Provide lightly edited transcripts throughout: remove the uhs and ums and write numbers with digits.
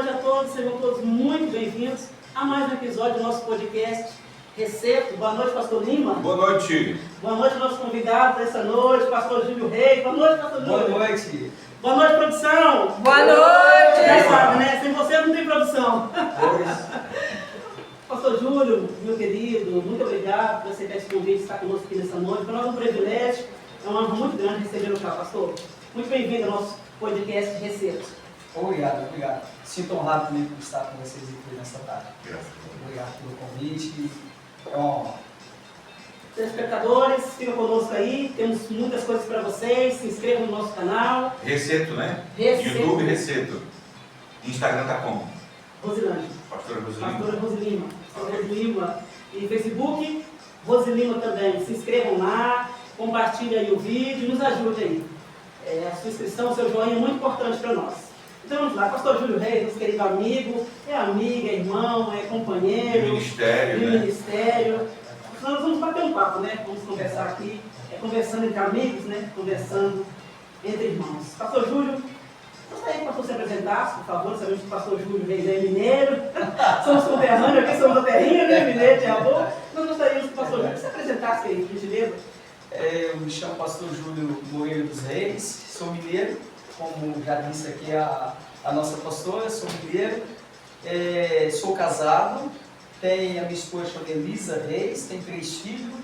noite a todos, sejam todos muito bem-vindos a mais um episódio do nosso podcast Receto. Boa noite, Pastor Lima. Boa noite. Boa noite, nosso convidado dessa noite, Pastor Júlio Reis. Boa noite, Pastor Júlio. Boa noite. Boa noite, produção. Boa noite. Já sabe, né? Sem você não tem produção. Pois. Pastor Júlio, meu querido, muito obrigado por aceitar esse convite de estar conosco aqui nessa noite. Para nós é um privilégio, é uma honra muito grande receber o pastor. Muito bem-vindo ao nosso podcast Receto. Obrigado. Sinto honrado também por estar com vocês aqui nesta tarde. Graças Obrigado pelo convite. É uma honra. Telespectadores, ficam conosco aí, temos muitas coisas para vocês, se inscrevam no nosso canal. Receto, né? Receto. YouTube Receto. Instagram tá como? Rosilândia, Pastora Rosilina. Pastora Rosilima, Pastora Rosilima. E Facebook, Rosilima também. Se inscrevam lá, compartilhem aí o vídeo e nos ajude aí. A sua inscrição, o seu joinha é muito importante para nós. Então vamos lá, Pastor Júlio Reis, nosso querido amigo, é amigo, é irmão, é companheiro. De ministério, de né? ministério. Nós vamos bater um papo, né? Vamos conversar aqui, conversando entre amigos, né? Conversando entre irmãos. Pastor Júlio, gostaria que o pastor se apresentasse, por favor. Sabemos que o pastor Júlio Reis é mineiro, somos conterrâneos aqui, somos da terrinha, né? Mineiro de amor. Nós gostaríamos que o pastor Júlio se apresentasse aí, por gentileza. Eu me chamo Pastor Júlio Moreira dos Reis, sou mineiro, como já disse aqui a nossa pastora, sou mineiro, sou casado, tenho a minha esposa chamada Elisa Reis, tem 3 filhos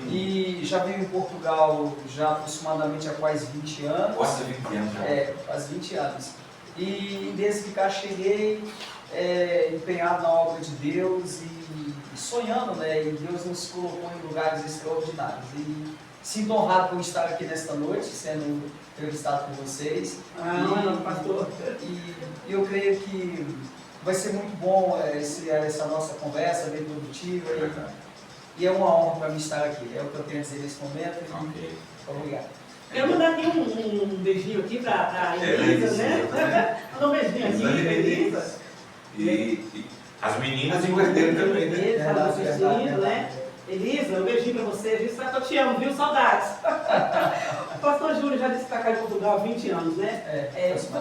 e já vivo em Portugal já aproximadamente há quase 20 anos. Quase 20 anos já. Quase 20 anos. E desde que cá cheguei, empenhado na obra de Deus e sonhando, né? E Deus nos colocou em lugares extraordinários. E sinto honrado por estar aqui nesta noite, sendo entrevistado por vocês. Pastor. E eu creio que vai ser muito bom essa nossa conversa, bem produtiva. E é uma honra para mim estar aqui. É o que eu tenho a dizer nesse momento. Ok. Obrigado. Eu vou dar aqui um beijinho aqui para a Elisa, né? Mandar um beijinho aqui para a Elisa. E as meninas inverteram também, né? Estava assistindo, né? Elisa, um beijinho para você, viu? Eu te amo, viu? Saudades. O pastor Júlio já disse que está cá em Portugal há 20 anos, né?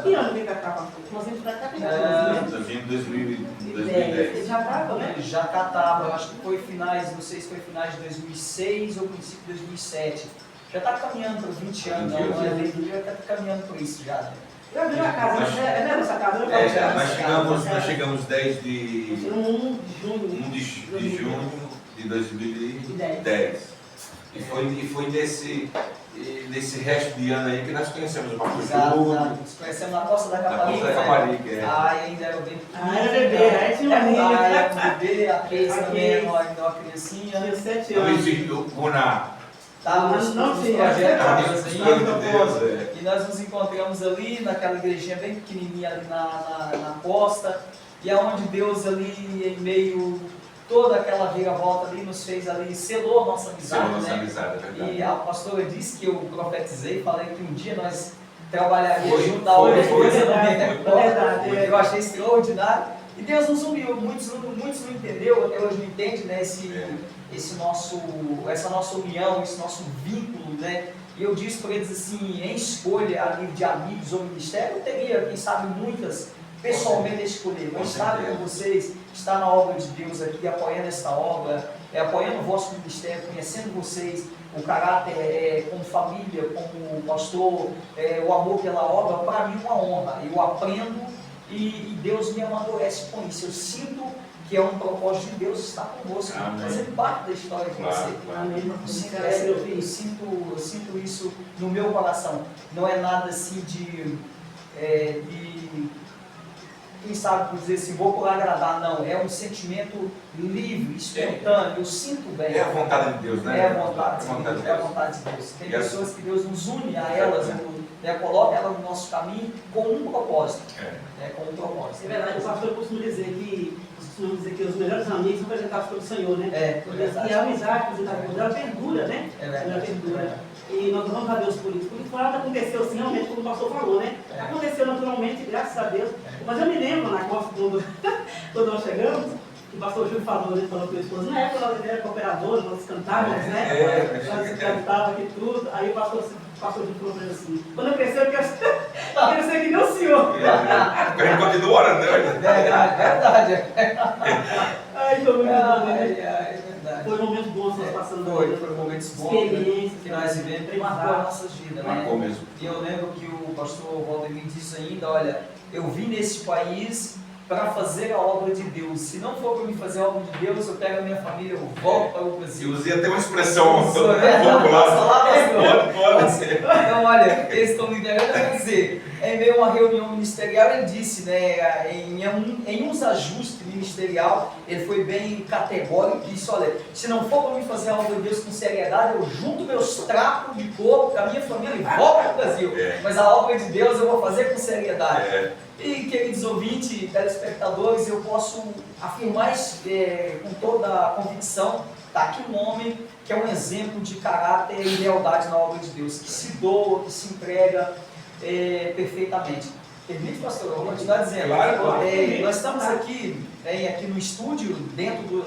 Que ano vem para cá, pastor? Nós vimos para cá tem 20 anos, né? Eu vim em 2010. Ele já estava, né? Já catava, acho que foi finais, não sei se foi finais de 2006 ou princípio de 2007. Já está caminhando para 20 anos, já está caminhando por isso já. Né? Já viu a casa, né? É nossa casa, né? Nós chegamos 10 de 1 de junho de 2010. E foi nesse resto de ano aí que nós conhecemos o pastor Júlio. Nós conhecemos na Costa da Caparica. Na Costa da Caparica, ainda era bem pequeno. Era bebê, aí tinha um menino. Era um bebê, a Cris também era uma criancinha. Tinha 7 anos. Estávamos Não nos tinha. projetos de ainda. Deus, E nós nos encontramos ali, naquela igrejinha bem pequenininha ali na costa. E aonde Deus ali, em meio toda aquela reviravolta ali, nos fez ali, selou a nossa amizade, né? É verdade. E a pastora disse que eu profetizei, falei que um dia nós trabalharíamos junto da obra de Deus, eu não me recordo. Eu achei extraordinário. E Deus nos uniu, muitos não entenderam, até hoje não entendem, né, essa nossa união, esse nosso vínculo, né? E eu disse para eles assim, em escolha a nível de amigos ou ministério, eu teria, quem sabe, muitas pessoalmente a escolher, mas estar com vocês, estar na obra de Deus aqui, apoiando esta obra, apoiando o vosso ministério, conhecendo vocês, o caráter como família, como pastor, o amor pela obra, para mim é uma honra. Eu aprendo e Deus me amadurece com isso. Eu sinto que é um propósito de Deus estar convosco, fazendo parte da história de você. Amém. Eu sinto isso no meu coração. Não é nada assim de quem sabe por dizer assim, vou por agradar, não. É um sentimento livre, espontâneo, eu sinto bem. É a vontade de Deus, né? É a vontade de Deus. Tem pessoas que Deus nos une a elas, coloca elas no nosso caminho com um propósito. Com um propósito. É verdade, o pastor costuma dizer que os melhores amigos são apresentados pelo Senhor, né? E a amizade apresentada por Deus, ela perdura, né? Ela perdura. E nós vamos a Deus por isso. Por isso, nada aconteceu assim, realmente, como o pastor falou, né? Aconteceu naturalmente, graças a Deus. Mas eu me lembro na costa, quando nós chegamos, que o pastor Júlio falou com a esposa, na época nós éramos cooperadores, nós cantávamos, né? Nós cantávamos aqui tudo. Aí o pastor Júlio falou para ele assim, quando eu crescer, eu quero ser que nem o senhor. A gente continua orando, né? Verdade. Ai, foi muito bom, né? É verdade. Foi um momento bom que nós passamos. Foram momentos bons, experiências que nós vivemos, que marcou as nossas vidas, né? Marcou mesmo. E eu lembro que o pastor Valdemir disse ainda, olha, eu vim nesse país para fazer a obra de Deus. Se não for para me fazer a obra de Deus, eu pego a minha família, eu volto para o E Brasil. usei até uma expressão popular. Pode ser. Então, olha, eles estão me entregando a dizer, em meio a uma reunião ministerial, ele disse, né, em uns ajustes ministerial, ele foi bem categórico e disse, olha, se não for para me fazer a obra de Deus com seriedade, eu junto meus trapos de corpo com a minha família e volto para o Brasil. Mas a obra de Deus eu vou fazer com seriedade. E, queridos ouvintes, telespectadores, eu posso afirmar com toda a convicção, está aqui um homem que é um exemplo de caráter e lealdade na obra de Deus, que se doa, que se entrega perfeitamente. Permite, pastor, eu vou continuar dizendo. Claro. Nós estamos aqui no estúdio, dentro do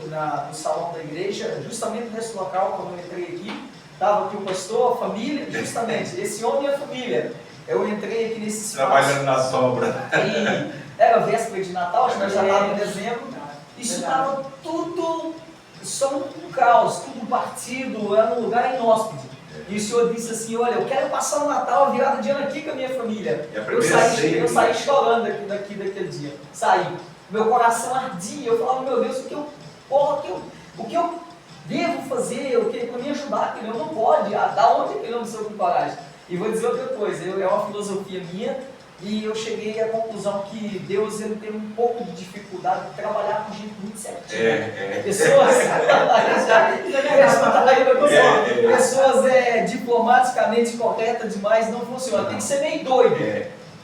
salão da igreja, justamente nesse local, quando eu entrei aqui, estava aqui o pastor, a família, justamente, esse homem e a família. Eu entrei aqui nesse espaço. Trabalhando nas obras. E era véspera de Natal, acho que nós já estávamos em dezembro. Isso estava tudo só um caos, tudo partido, era um lugar inóspito. E o Senhor disse assim, olha, eu quero passar o Natal, a virada de ano aqui com a minha família. Eu saí chorando daquele dia. Saí. Meu coração ardia. Eu falava, meu Deus, o que eu devo fazer? O que para me ajudar? Ele não pode. Da onde ele não saiu com coragem? E vou dizer outra coisa, é uma filosofia minha, e eu cheguei à conclusão que Deus ele tem um pouco de dificuldade de trabalhar com gente muito certinha. Pessoas diplomaticamente corretas demais não funcionam. Tem que ser meio doido.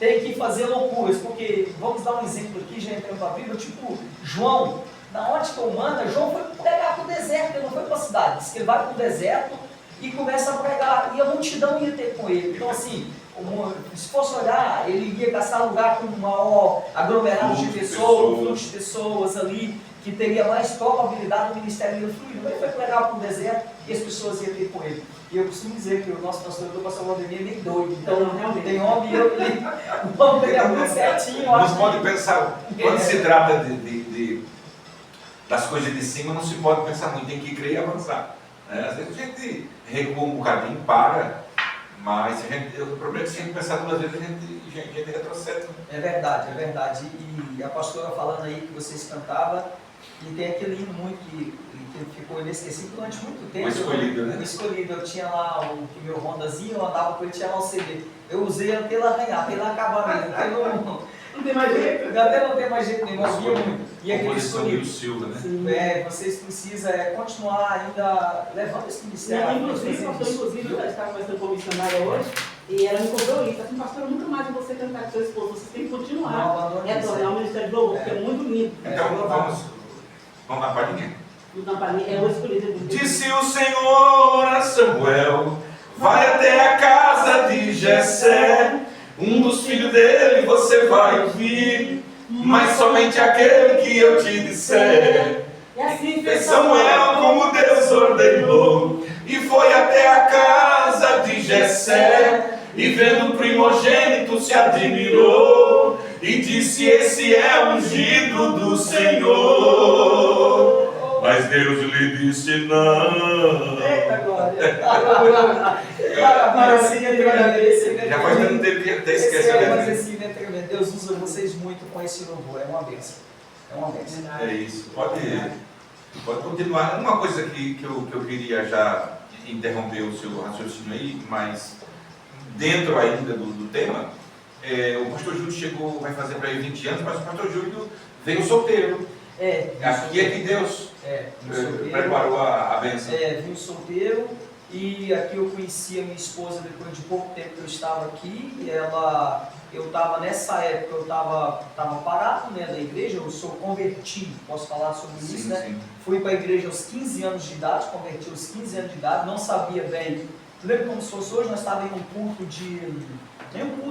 Tem que fazer loucuras, porque, vamos dar um exemplo aqui, já entrando para a Bíblia, tipo João, na ótica humana, João foi pregar para o deserto, ele não foi para a cidade, diz que ele vai para o deserto e começa a pregar, e a multidão ia ter com ele. Então assim, se fosse olhar, ele ia gastar lugar com um maior aglomerado de pessoas, um fluxo de pessoas ali, que teria mais probabilidade do ministério dele fluir. Mas ele foi pregar para o deserto e as pessoas iam ter com ele. E eu costumo dizer que o nosso pastor, o pastor Valdemir, é meio doido. Então, realmente, tem homem e eu, o homem dele é muito certinho. Não pode pensar, quando se trata das coisas de cima, não se pode pensar muito, tem que crer e avançar. Às vezes a gente recua um bocadinho, mas o problema é que se a gente pensar duas vezes, a gente retrocede. É verdade. E a pastora falando aí que vocês cantavam, e tem aquele hino muito que ficou inesquecível durante muito tempo. O escolhido, né? O escolhido, eu tinha lá o meu Hondazinho, eu andava com ele, tinha lá o CD. Eu usei até ele arranhar, até ele acabar mesmo. Não tem mais jeito. Até não tem mais jeito nenhum, ouvia muito. E aquele escolhido. Silva, né? Vocês precisam continuar ainda levando esse ministério. Inclusive, eu estava conversando com a missionária hoje, e ela me cobrou isso. Assim, pastor, eu nunca mais vou você cantar com seu esposo, vocês têm que continuar. Retornar o ministério de louvor, porque é muito lindo. Então vamos na palhinha. É o escolhido. Disse o Senhor a Samuel, vai até a casa de Jessé, um dos filhos dele você vai ouvir, mas somente aquele que eu te disser. E assim fez Samuel como Deus ordenou, e foi até a casa de Jessé, e vendo o primogênito se admirou, e disse, esse é o ungido do Senhor. Mas Deus lhe disse não. Eita glória! Já faz tanto tempo que até esquece. Mas esse é tremendo. Deus usa vocês muito com esse louvor. É uma bênção. É isso. Pode continuar. Uma coisa que eu queria já interromper o seu raciocínio aí, mas dentro ainda do tema, o pastor Júlio vai fazer para ele 20 anos, mas o pastor Júlio veio solteiro. Aqui é que Deus preparou a bênção. Vim solteiro, e aqui eu conheci a minha esposa depois de pouco tempo que eu estava aqui, e eu estava nessa época, eu estava parado, né, da igreja, eu sou convertido, posso falar sobre isso, né? Sim. Fui para a igreja aos 15 anos de idade, converti aos 15 anos de idade, não sabia bem, lembro como se fosse hoje, nós estávamos em um culto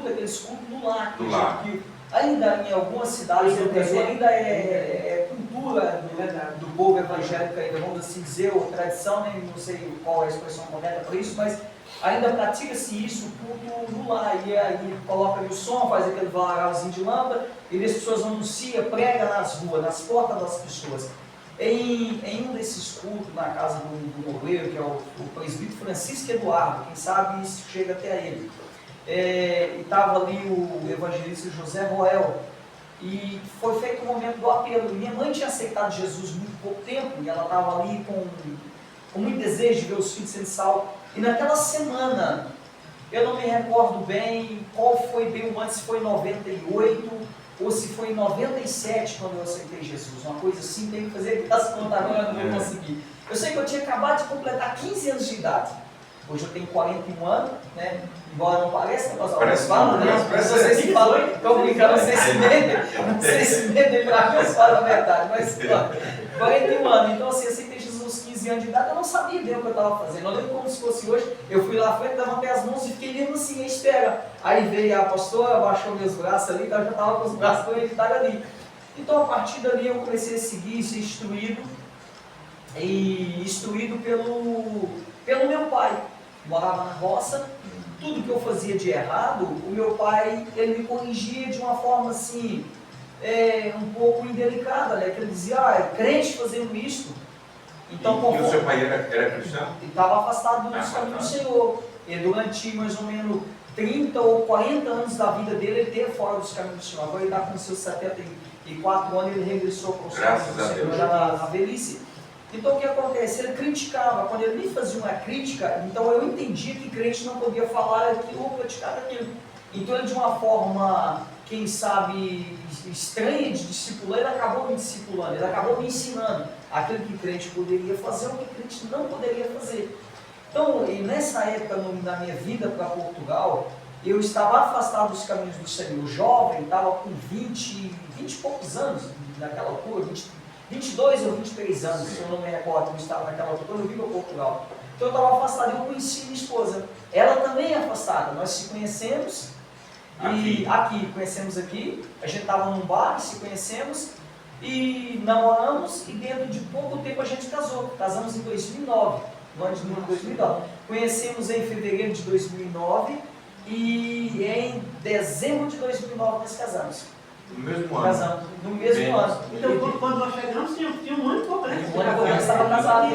aqueles cultos no lar, que ainda em algumas cidades do Brasil ainda é cultura cultura do povo evangélico ainda, vamos assim dizer, ou tradição, né? Não sei qual é a expressão correta para isso, mas ainda pratica-se isso, o culto no lar, e aí coloca ali o som, faz aquele vagaralzinho de lâmpada, e as pessoas anunciam, prega nas ruas, nas portas das pessoas. Em um desses cultos, na casa do Morreiro, que é o presbítero Francisco Eduardo, quem sabe isso chega até a ele, e estava ali o evangelista José Roel, e foi feito um momento do apelo. Minha mãe tinha aceitado Jesus muito pouco tempo, e ela estava ali com muito desejo de ver os filhos sendo salvos, e naquela semana, eu não me recordo bem qual foi bem o ano, se foi em 98 ou se foi em 97 quando eu aceitei Jesus, uma coisa assim, tem que fazer as contas agora, não vou conseguir. Eu sei que eu tinha acabado de completar 15 anos de idade, hoje eu tenho 41 anos, né? Embora não pareça, mas alguns falam, né? Não sei se falam, estou brincando, não sei se medo para mim, eu falo a verdade, mas 41 anos, então assim, eu aceitei Jesus aos 15 anos de idade, eu não sabia bem o que eu estava fazendo, eu lembro como se fosse hoje, eu fui lá à frente, levantei as mãos e fiquei mesmo assim, à espera. Aí veio a pastora, baixou meus braços ali, então eu já estava com os braços conectados ali. Então a partir dali eu comecei a seguir, ser instruído, e instruído pelo meu pai. Morava na roça, tudo que eu fazia de errado, o meu pai, ele me corrigia de uma forma assim, um pouco indelicada, né? Que ele dizia, é crente fazendo isso. Então, e o seu pai era cristão? Ele estava afastado dos caminhos do Senhor. E durante mais ou menos 30 ou 40 anos da vida dele, ele esteve fora dos caminhos do Senhor. Agora ele está com seus 74 anos, ele regressou para o Senhor já na velhice. Então o que acontece? Ele criticava, quando ele me fazia uma crítica, então eu entendia que crente não podia falar aquilo ou praticar aquilo. Então ele, de uma forma, quem sabe, estranha de discipular, ele acabou me discipulando, ele acabou me ensinando aquilo que crente poderia fazer ou o que crente não poderia fazer. Então, nessa época na minha vida para Portugal, eu estava afastado dos caminhos do Senhor, jovem, estava com 20 e poucos anos naquela altura, 22 ou 23 anos, se eu não me recordo, eu estava naquela altura, quando eu vim para Portugal. Então eu estava afastado e eu conheci minha esposa. Ela também é afastada, nós se conhecemos, conhecemos aqui, a gente estava num bar, se conhecemos, e namoramos, e dentro de pouco tempo a gente casou. Casamos em 2009, no ano de 2009. Conhecemos em fevereiro de 2009, e em dezembro de 2009 nós casamos. No mesmo ano? Casamos, no mesmo ano. Então, quando nós chegamos, tinha um ano e pouco, né? Um ano e pouco, nós estávamos casados,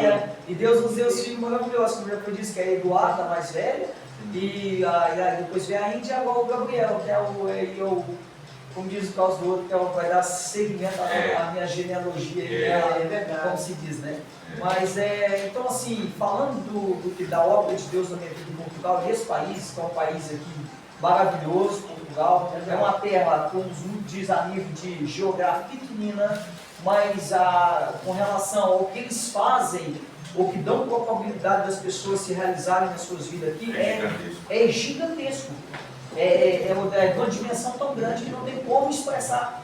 E Deus nos deu os filhos maravilhosos, como eu disse, que é a Eduarda, a mais velha, e depois veio a Índia e agora o Gabriel, que é o como diz o Carlos do outro, que vai dar seguimento à minha genealogia, como se diz, né? Mas, então assim, falando da obra de Deus na minha vida em Portugal, e esse país, que é um país aqui maravilhoso, Portugal, é uma terra, como diz a nível de geografia pequenina, mas com relação ao que eles fazem, ou que dão probabilidade das pessoas se realizarem nas suas vidas aqui, é gigantesco. É de uma dimensão tão grande que não tem como expressar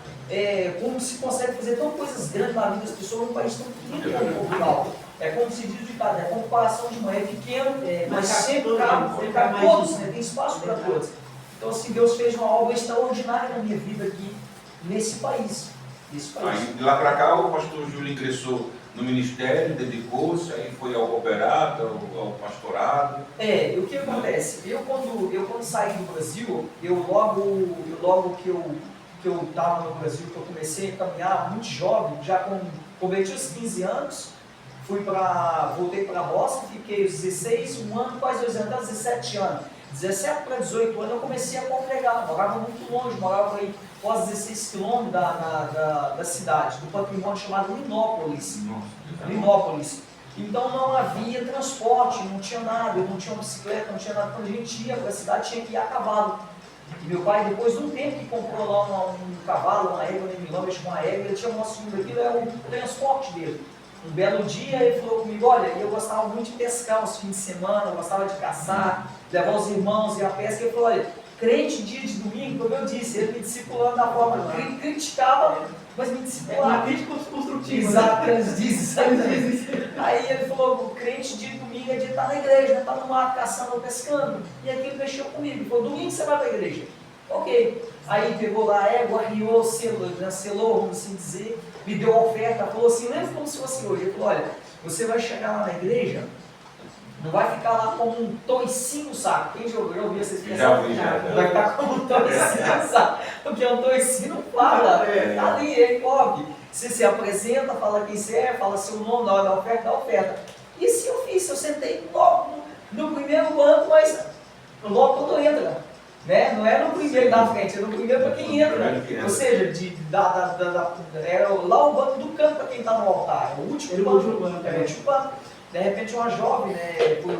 como se consegue fazer tão coisas grandes na vida das pessoas num país tão pequeno como Portugal. É como se diz o ditado, a comparação de mãe é pequeno, mas sempre cabe todos, né? Tem espaço para todos. Então assim, Deus fez uma obra extraordinária na minha vida aqui, nesse país. De lá para cá o pastor Júlio ingressou no ministério, dedicou-se, aí foi ao cooperado, ao pastorado. O que acontece? Eu quando saí do Brasil, logo que eu estava no Brasil, que eu comecei a caminhar muito jovem, já cometi os 15 anos, voltei para Boston, fiquei os 16, um ano, quase 2 anos, até os 17 anos. 17 para 18 anos eu comecei a congregar, morava muito longe, morava aí quase 16 quilômetros da cidade, do patrimônio chamado Linópolis. Então não havia transporte, não tinha nada, eu não tinha uma bicicleta, não tinha nada. Quando a gente ia para a cidade, tinha que ir a cavalo. E meu pai, depois de um tempo que comprou lá um cavalo, uma égua, em Milão, mexeu com uma égua, ele tinha mostrado aquilo, era o transporte dele. Um belo dia ele falou comigo, olha, eu gostava muito de pescar os fins de semana, eu gostava de caçar, levar os irmãos e a pesca. Ele falou, olha, crente dia de domingo, como eu disse, ele me discipulando da forma que ele criticava, mas me discipulava. Uma crítica construtiva. Exato, eles dizem. Aí ele falou, crente dia de domingo é de estar na igreja, estar no mato, caçando ou pescando. E aquilo mexeu comigo. Ele falou, domingo você vai para a igreja. Ok. Aí pegou lá a égua, arriou, selou, vamos assim dizer, me deu a oferta, falou assim, lembra como se fosse hoje. Ele falou, olha, você vai chegar lá na igreja, não vai ficar lá como um toicinho, sabe? Quem já ouviu essa expressão? Vai ficar como um toicinho, sabe? Porque um toicinho não fala, tá ali, ele come. Você se apresenta, fala quem você é, fala seu nome, na hora da oferta, dá oferta. E se eu fiz? Eu sentei logo no primeiro banco, mas logo quando entra. Né? Não é no primeiro da frente, é no primeiro para quem entra. Ou seja, era lá o banco do canto para quem está no altar. É o último banco. De repente uma jovem, né, por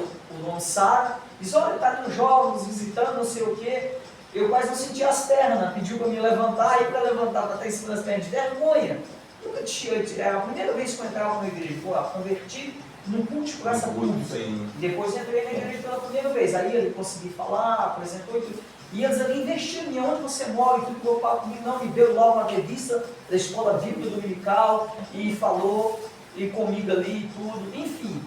nome Sara, diz, olha, está com jovens visitando, não sei o quê. Eu quase não sentia as pernas, pediu para me levantar, e para levantar, para estar em cima das pernas de vergonha. Nunca tinha, era a primeira vez que eu entrava na igreja, converti num culto por essa pública. Depois entrei na igreja pela primeira vez, aí ele conseguiu falar, apresentou e tudo. E eles ali investiram em onde você mora e tudo, preocupado comigo, não, me deu logo uma revista da Escola Bíblica Dominical e falou, e comigo ali e tudo, enfim.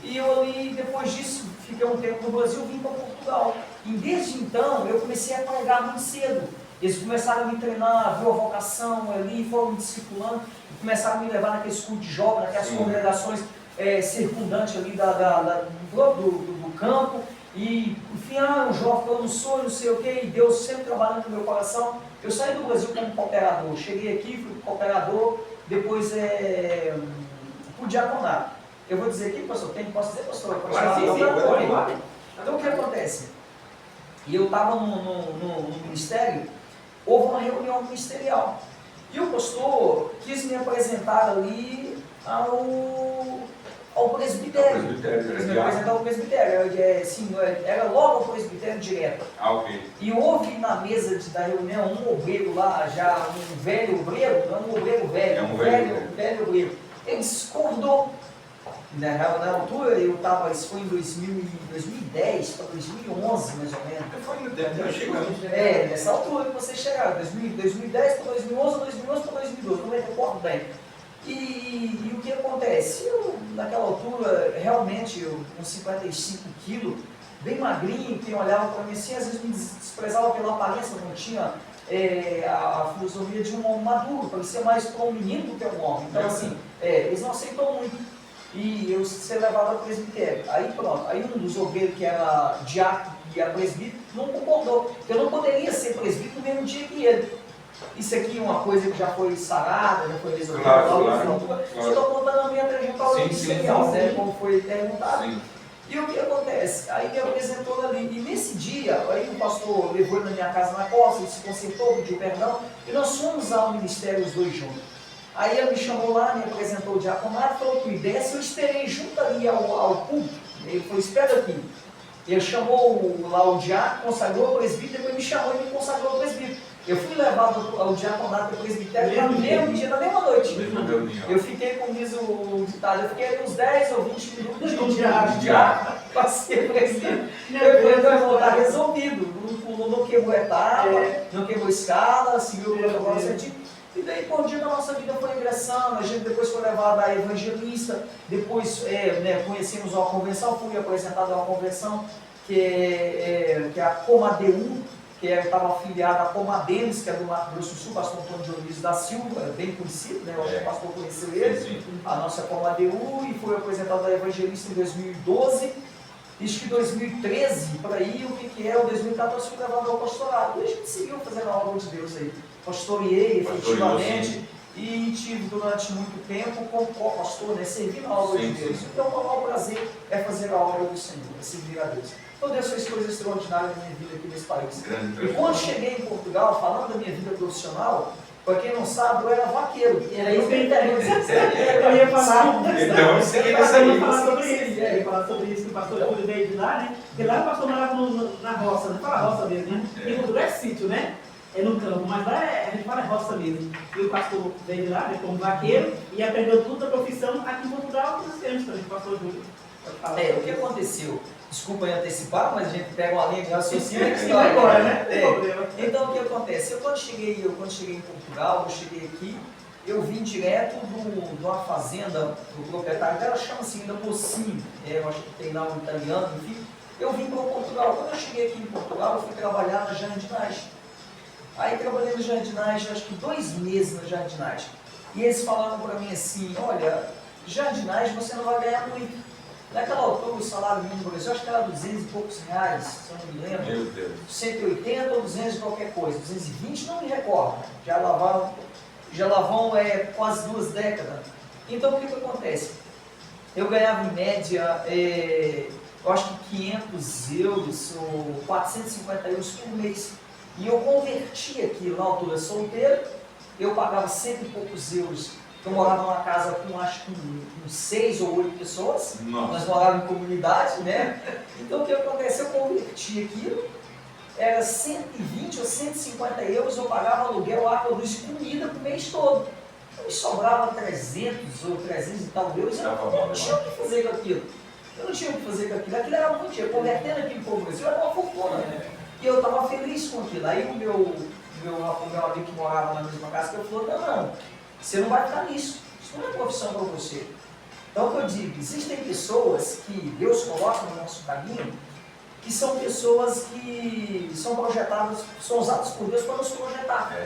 E eu ali, depois disso, fiquei um tempo no Brasil, vim para Portugal. E desde então, eu comecei a pregar muito cedo. Eles começaram a me treinar, viu a vocação ali, foram me discipulando, e começaram a me levar naqueles cultos de jovens, naquelas congregações circundantes ali do campo. E, enfim, um jovem, eu não sou, não sei o quê, e Deus sempre trabalhando no meu coração. Eu saí do Brasil como cooperador, cheguei aqui, fui cooperador, depois pro diaconato. Eu vou dizer aqui, pastor, quem posso dizer, pastor? Então o que acontece? E eu estava no ministério, houve uma reunião ministerial. E o pastor quis me apresentar ali ao presbitério. Quis me apresentar ao presbitério. Era logo ao presbitério direto. Ok. E houve na mesa da reunião um obreiro lá, já um velho obreiro, não um obreiro velho, um velho obreiro. Ele discordou. Na altura, isso foi em 2010 para 2011, mais ou menos. Nessa altura que você chegaram, 2010 para 2011, 2011 para 2012, não me recordo bem. E o que acontece? Eu, naquela altura, realmente, com 55 quilos, bem magrinho, quem olhava para mim assim, às vezes me desprezava pela aparência, não tinha a filosofia de um homem maduro, parecia mais para um menino do que um homem. Então, assim, eles não aceitam muito. E eu ser levado ao presbitério. Aí pronto, aí um dos obreiros que era diácono e era presbítero não concordou, porque eu não poderia ser presbítero no mesmo dia que ele. Isso aqui é uma coisa que já foi sarada, já foi resolvida. Só estou contando a minha trajetória inicial, né, como foi perguntado. Sim. E o que acontece? Aí me apresentou ali, e nesse dia, aí o pastor levou ele na minha casa na costa, ele se consertou, pediu perdão, e nós fomos ao ministério os dois juntos. Aí ele me chamou lá, me apresentou o diaconato, falou que desce, eu esperei junto ali ao púlpito. Ele falou, espera aqui. Ele chamou lá o diácono, consagrou o presbítero, depois me chamou e me consagrou o presbítero. Eu fui levado ao diaconato do presbitério no mesmo dia, na mesma noite. Eu fiquei, como diz o ditado, eu fiquei uns 10 ou 20 minutos de diácono, passei presbítero. Eu falei, voltar resolvido. Não quebrou etapa, não quebrou escala, seguiu o protocolo certinho. E daí por dia a nossa vida foi ingressando, a gente depois foi levado a evangelista, depois conhecemos uma convenção, fui apresentado a uma convenção que é a Comadeu, que estava afiliada a Comadenes, que é do Mato Grosso do Sul, pastor Antônio Dionísio da Silva, bem conhecido, né? O pastor conheceu ele, a nossa Comadeu, e foi apresentado a evangelista em 2012. Isso que 2013, por aí, o que é? O 2014 fui levado ao pastorado. E a gente seguiu fazendo a obra de Deus aí. Pastoreei efetivamente e tive durante muito tempo como co-pastor, né, servindo a obra de Deus. Então, o maior prazer é fazer a obra do Senhor, é servir a Deus. Então, Deus fez coisas extraordinárias na minha vida aqui nesse país. E quando cheguei em Portugal, falando da minha vida profissional, para quem não sabe, eu era vaqueiro. Era isso que eu ia falar. Então, você queria falar sobre isso. Eu ia falar sobre isso, que o pastor Júlio veio de lá, né? Porque lá o pastor morava na roça, né? Fala roça mesmo, né? E o Portugal é sítio, né? É no campo, mas lá a gente fala roça mesmo. E o pastor veio de lá, né, como vaqueiro, e aprendeu tudo da profissão aqui em Portugal, nós temos também, o pastor Júlio. O que aconteceu? Desculpa antecipar, mas a gente pega uma linha de raciocínio que vai agora, né? Então o que acontece? Eu quando cheguei em Portugal, eu cheguei aqui, eu vim direto de uma fazenda do proprietário dela, chama assim ainda Mocinho, eu acho que tem lá um italiano, enfim. Eu vim para Portugal. Quando eu cheguei aqui em Portugal, eu fui trabalhar na Jardinagem. Aí trabalhei na jardinagem, acho que 2 meses na jardinagem. E eles falaram para mim assim, olha, jardinagem você não vai ganhar muito. Naquela altura o salário mínimo no Brasil, acho que era 200 e poucos reais, se eu não me lembro. Meu Deus. 180 ou 200 de qualquer coisa, 220 não me recordo. Já lá vão quase 2 décadas. Então o que acontece? Eu ganhava em média, eu acho que 500 euros ou 450 euros por mês. E eu converti aquilo, na altura solteiro, eu pagava 100 e poucos euros. Eu morava numa casa com acho que uns 6 ou 8 pessoas. Nossa. Nós morávamos em comunidade, né? Então o que acontece? Eu converti aquilo, era 120 ou 150 euros, eu pagava aluguel, água, luz e comida pro mês todo. Me sobrava 300 ou 300 e tal euros, eu não tinha o que fazer com aquilo. Eu não tinha o que fazer com aquilo, aquilo era muito dinheiro. Convertendo aquilo para o Brasil era uma fortuna. E eu estava feliz com aquilo. Aí o meu amigo que morava na mesma casa que eu falou, não, você não vai ficar nisso. Isso não é profissão para você. Então o que eu digo, existem pessoas que Deus coloca no nosso caminho, que são pessoas que são projetadas, são usadas por Deus para nos projetar.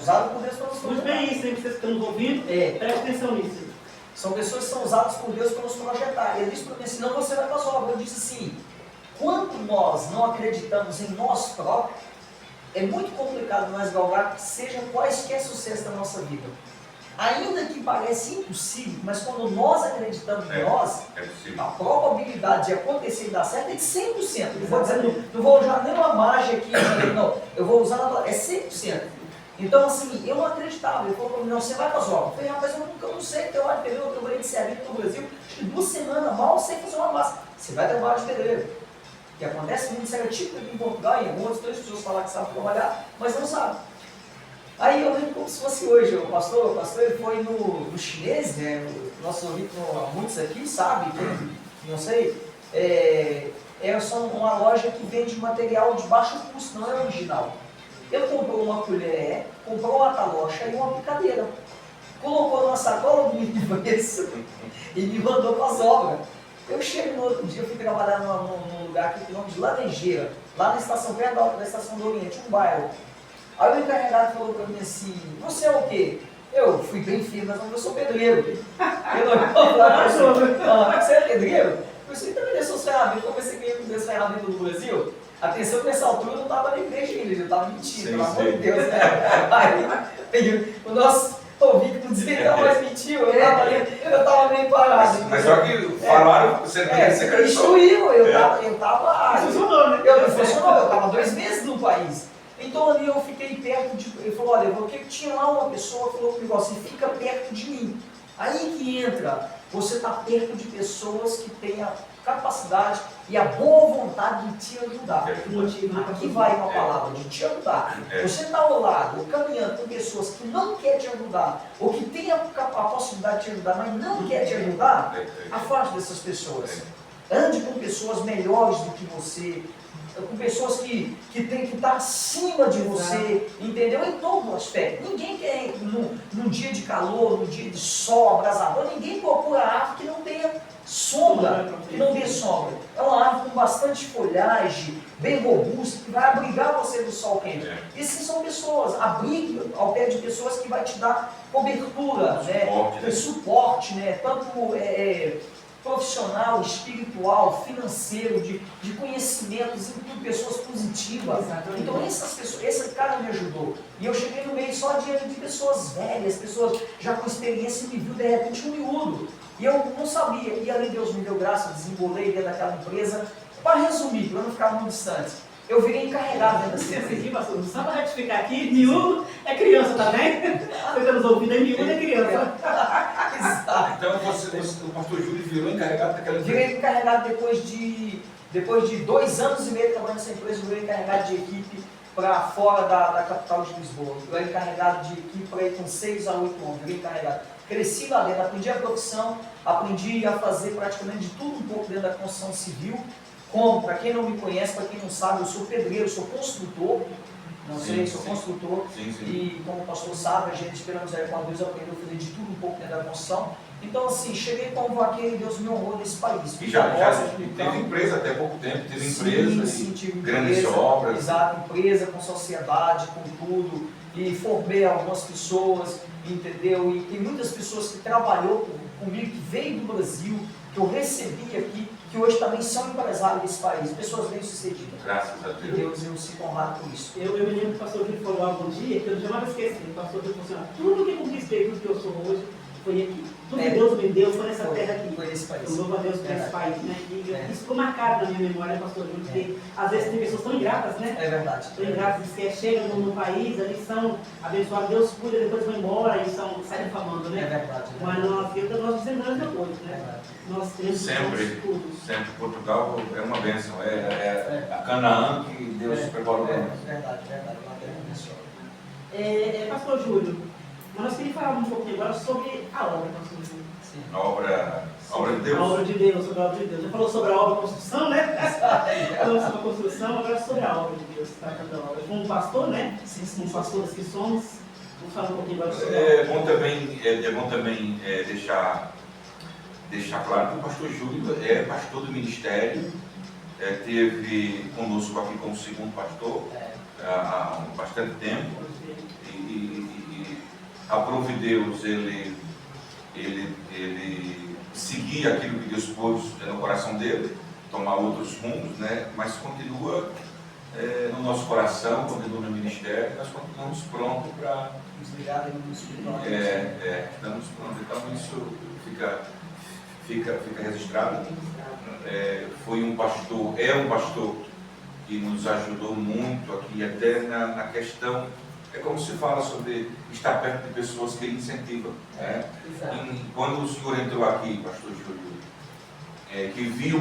Usadas por Deus para nos projetar. Muito bem isso, hein? Vocês que estão nos ouvindo, preste atenção nisso. São pessoas que são usadas por Deus para nos projetar. Ele disse para mim, senão você vai para as obras. Eu disse assim, quando nós não acreditamos em nós próprios, é muito complicado nós galgar que seja quaisquer sucesso da nossa vida. Ainda que pareça impossível, mas quando nós acreditamos em nós, a probabilidade de acontecer e dar certo é de 100%. Não vou usar nenhuma mágica aqui, não. Eu vou usar, é 100%. Então, assim, eu não acreditava. Ele falou para mim, não, você vai para as obras. Eu falei, rapaz, eu não sei ter hora de pedreiro. Eu trabalhei de serralheiro no Brasil, acho que 2 semanas, mal sei fazer uma massa. Você vai trabalhar de pedreiro. Que acontece muito, isso era típico aqui em Portugal, e em outras pessoas falam que sabem trabalhar, mas não sabem. Aí eu lembro como se fosse hoje, o pastor ele foi no chinês, né? Nosso ouvido, muitos aqui sabem, não sei, é só uma loja que vende material de baixo custo, não é original. Ele comprou uma colher, comprou uma talocha e uma picadeira. Colocou numa sacola bonita de preço e me mandou para as obras. Eu chego no outro dia, eu fui trabalhar num lugar aqui com o nome de Laranjeira, lá na estação, perto da estação do Oriente, um bairro. Aí o encarregado falou para mim assim, você é o quê? Eu fui bem firme, mas eu sou pedreiro. Ele olhou para mim, você é pedreiro? Eu disse, então me dê suas ferramentas, eu pensei que ia me dar as ferramentas do Brasil. Atenção que nessa altura eu não estava na igreja ainda, eu estava mentindo, pelo amor de Deus, né? Aí o nosso ouvido não dizia que não mais mentiu, eu estava meio parado. Mas só que falaram, você acreditou. Instruiu, eu estava. Funcionou, né? Eu estava 2 meses no país. Então ali eu fiquei perto de. Ele falou, olha, porque tinha lá uma pessoa que falou comigo assim, fica perto de mim. Aí que entra, você está perto de pessoas que têm a capacidade e a boa vontade de te ajudar. Aqui vai uma palavra, de te ajudar. Você está ao lado, ou caminhando com pessoas que não querem te ajudar, ou que têm a possibilidade de te ajudar, mas não querem te ajudar, afaste dessas pessoas. Ande com pessoas melhores do que você, com pessoas que têm que estar acima de você, entendeu? Em todo aspecto. Ninguém quer, num dia de calor, num dia de sol abrasador, ninguém procura árvore que não tenha sombra, que não dê sombra. É uma árvore com bastante folhagem, bem robusta, que vai abrigar você do sol quente. E sim, são pessoas, abrigue ao pé de pessoas que vai te dar cobertura, suporte, né? Tanto profissional, espiritual, financeiro, de conhecimentos, em tudo, pessoas positivas. Exatamente. Então essas pessoas, esse cara me ajudou. E eu cheguei no meio só diante de pessoas velhas, pessoas já com experiência, e me viu de repente um miúdo. E eu não sabia, e ali Deus me deu graça, desembolei dentro daquela empresa. Para resumir, para não ficar muito distante, eu virei encarregado dentro dessa empresa. Só para retificar aqui, miúdo é criança também. Você está nos ouvindo, é miúdo é criança. Exato. Então o pastor Júlio virou encarregado daquela empresa? Virei encarregado depois de 2 anos e meio trabalhando nessa empresa, eu virei encarregado de equipe para fora da capital de Lisboa. Eu era encarregado de equipe para ir com 6 a 8 anos, virei encarregado. Cresci lá dentro, aprendi a profissão, aprendi a fazer praticamente de tudo um pouco dentro da construção civil. Como, para quem não me conhece, para quem não sabe, eu sou pedreiro, sou construtor, sou construtor, e como o pastor sabe, a gente pela misericórdia de Deus aprendeu a fazer de tudo um pouco dentro da construção. Então, assim, cheguei como vaqueiro e Deus me honrou nesse país. E já teve empresa até pouco tempo, teve empresa, sim, tive grandes empresa, obras. Exato, empresa com sociedade, com tudo. E formei algumas pessoas, entendeu? E tem muitas pessoas que trabalhou comigo, que veio do Brasil, que eu recebi aqui, que hoje também são empresários desse país, pessoas bem-sucedidas. Graças a E Deus. Deus, eu sinto honrado por isso. Eu me lembro que o pastor Júlio falou algum dia, que eu jamais esqueci. O pastor Júlio falou assim: tudo que conquistei, tudo que eu sou hoje, foi aqui. Tudo que Deus me deu foi nessa terra aqui. Foi nesse país. Eu louvo a Deus por esse país, né? E isso ficou marcado na minha memória, pastor Júlio, porque às vezes tem pessoas tão ingratas, né? É verdade. Tão ingratas, que chegam no país, ali são abençoados, Deus cuida, depois vão embora e saem difamando, É né? verdade. Mas nós descendamos depois, né? Nós temos Sempre Portugal é uma bênção, a Canaã que Deus preparou para nós. Verdade, uma terra abençoada. Pastor Júlio, mas nós queríamos falar um pouquinho agora sobre a obra, pastor Júlio. Sim. A obra de Deus. A obra de Deus, sobre a obra de Deus. Já falou sobre a obra da construção, né? Falamos sobre a construção, agora sobre a obra de Deus. Tá? Como pastor, né? Sim. Como pastores que somos, vamos falar um pouquinho agora sobre a É obra. bom também deixar claro que o pastor Júlio é pastor do ministério, teve conosco aqui como segundo pastor há bastante tempo, e aprove Deus ele seguir aquilo que Deus pôs no coração dele, tomar outros rumos, né? Mas continua no nosso coração, continua no ministério, nós continuamos prontos para... Desligado no espiritual. Estamos prontos, então isso fica registrado. Foi um pastor, é um pastor que nos ajudou muito aqui, até na questão, é como se fala sobre estar perto de pessoas que incentivam. Quando o senhor entrou aqui, pastor Júlio, que viu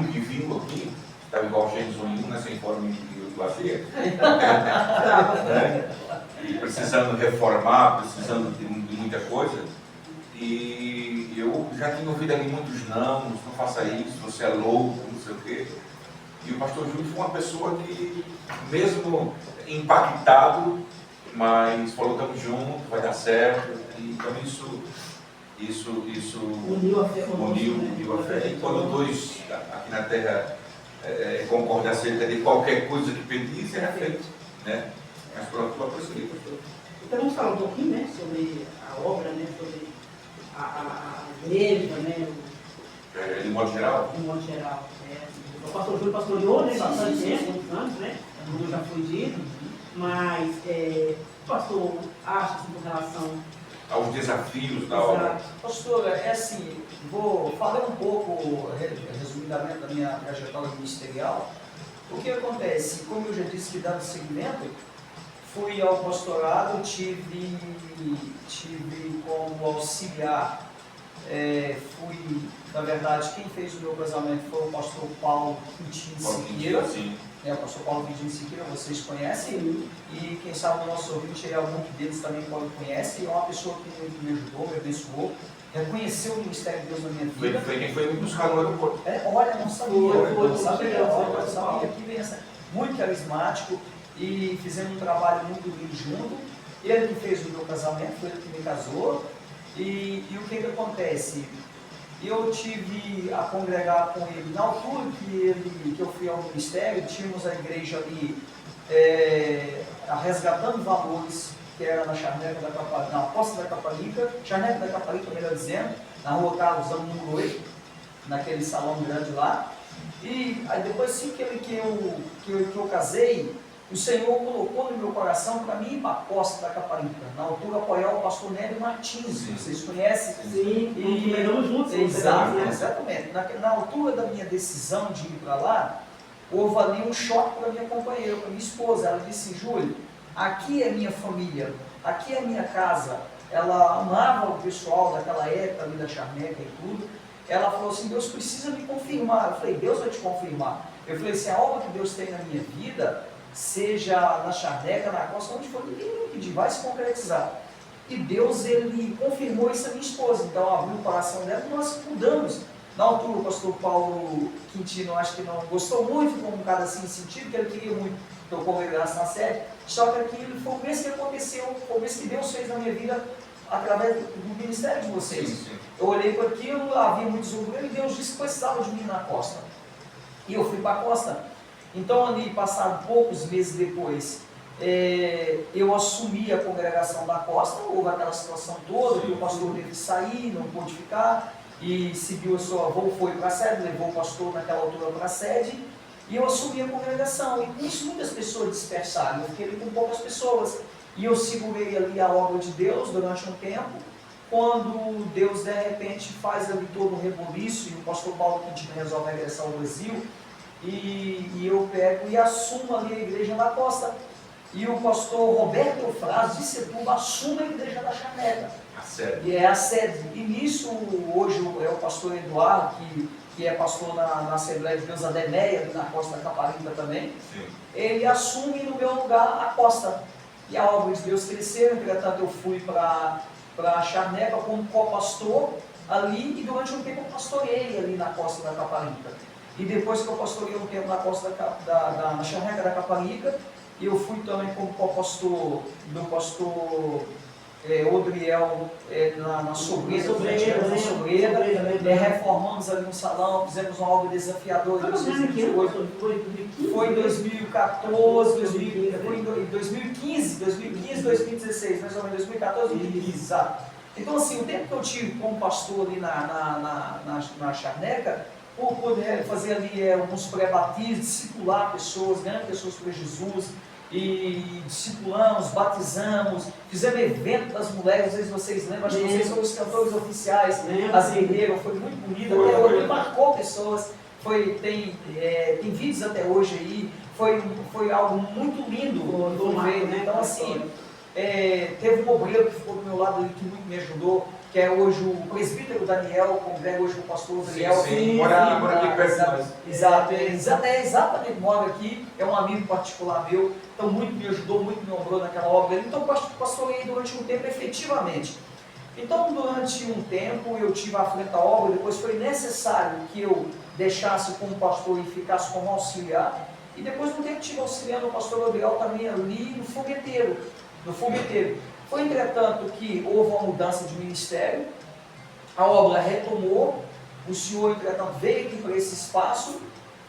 aqui, estava igual James 1, né, sem forma de glacia, e precisando reformar, precisando de muita coisa, e eu já tinha ouvido ali muitos não faça isso, você é louco, não sei o quê. E o pastor Júlio foi uma pessoa que, mesmo impactado, mas falou, estamos juntos, vai dar certo. E então isso Uniu a fé. uniu a fé. E quando dois aqui na terra concordam acerca de qualquer coisa que pedisse, era feito, né? Mas pronto, vai prosseguir, pastor. Então vamos falar um pouquinho, né, sobre a obra, né, sobre a igreja, né, De modo geral? de modo geral. O pastor Júlio pastoreou, né, bastante tempo, muitos anos, né, como já foi dito, mas o pastor acha, assim, com relação Aos desafios da obra. Pastora, assim, vou falar um pouco, resumidamente, da minha trajetória ministerial. O que acontece? Como eu já disse, que dando seguimento, fui ao pastorado, tive como auxiliar, na verdade, quem fez o meu casamento foi o pastor Paulo Quintino Siqueira. O pastor Paulo Quintino Siqueira, vocês conhecem, e quem sabe o nosso ouvinte, algum deles também conhece, é uma pessoa que muito me ajudou, me abençoou, reconheceu o ministério de Deus na minha vida. Foi quem foi me buscar no aeroporto. Olha, não sabia, que benção. Muito carismático, e fizemos um trabalho muito lindo junto. Ele que fez o meu casamento, foi ele que me casou. E o que acontece? Eu tive a congregar com ele. Na altura que eu fui ao ministério, tínhamos a igreja ali resgatando valores, que era na Charneca da Caparica, na Costa da Caparica, Charneca da Caparica, melhor dizendo, na rua Carlos Amo, número 8, naquele salão grande lá. E aí depois sim que eu casei, o Senhor colocou no meu coração para mim ir para a Costa da Caparica, na altura apoiar o pastor Nélio Martins, vocês conhecem? Sim, e pegamos juntos. Exatamente. Na altura da minha decisão de ir para lá, houve ali um choque para minha companheira, para minha esposa. Ela disse: Júlio, aqui é minha família, aqui é minha casa. Ela amava o pessoal daquela época ali da Charneca e tudo. Ela falou assim: Deus precisa me confirmar. Eu falei: Deus vai te confirmar. Eu falei assim: a obra que Deus tem na minha vida, seja na Charneca, na Costa, onde for, ninguém me pedir, vai se concretizar. E Deus, ele confirmou isso a minha esposa. Então abriu o coração dela e nós mudamos. Na altura, o pastor Paulo Quintino, acho que não gostou muito, como um cara assim, sentido, que ele queria muito que eu congregasse na sede. Só que aquilo foi o mesmo que aconteceu, foi o mesmo que Deus fez na minha vida através do ministério de vocês. Sim. Eu olhei para aquilo, havia muitos obreiros e Deus disse que precisava de mim na costa. E eu fui para a costa. Então, ali, passado poucos meses depois, eu assumi a congregação da costa. Houve aquela situação toda, que o pastor teve que sair, não pôde ficar, e seguiu a sua avó, foi para a sede, levou o pastor naquela altura para a sede, e eu assumi a congregação. E com isso muitas pessoas dispersaram, eu fiquei ali com poucas pessoas. E eu segurei ali a obra de Deus durante um tempo, quando Deus de repente faz ali todo um reboliço, e o pastor Paulo Quintino resolve regressar ao Brasil, e eu pego e assumo ali a igreja da costa. E o pastor Roberto Eufrásio de Setúbal assume a igreja da Charneca. A sede. E é a sede. E nisso, hoje é o pastor Eduardo, que é pastor na Assembleia de Deus Adenéia, ali na costa da Caparica também. Sim. Ele assume no meu lugar a costa. E a obra de Deus cresceu. Entretanto, eu fui para a Charneca como co-pastor ali, e durante um tempo eu pastorei ali na costa da Caparica. E depois que eu pastorei um tempo na costa na Charneca da Caparica, eu fui também como co-pastor do pastor Odriel na Sobreda, reformamos ali um salão, fizemos uma obra desafiadora. Foi em 2014, foi em 2015, 2016, mais ou menos 2014, 2015, exato. Então assim, o tempo que eu tive como pastor ali na Charneca, por poder fazer ali alguns pré-batismos, discipular pessoas, ganhar pessoas para Jesus, e discipulamos, batizamos, fizemos evento das mulheres, às vezes vocês lembram, acho que vocês foram os cantores oficiais, as guerreiras, foi muito bonito, até hoje marcou pessoas, tem vídeos até hoje aí, foi algo muito lindo do meio, né? Então assim, teve um obreiro que ficou do meu lado ali, que muito me ajudou, que é hoje o presbítero Daniel, congrega hoje o pastor Odriel. Sim, mora aqui perto de nós. Exato, exatamente, mora aqui, é um amigo particular meu, então muito me ajudou, muito me honrou naquela obra. Então pastorei durante um tempo efetivamente. Então durante um tempo eu tive à frente da obra, depois foi necessário que eu deixasse como pastor e ficasse como auxiliar, e depois de um tempo tive auxiliando o pastor Odriel também ali no fogueteiro. Foi, entretanto, que houve uma mudança de ministério, a obra retomou, o senhor, entretanto, veio aqui para esse espaço,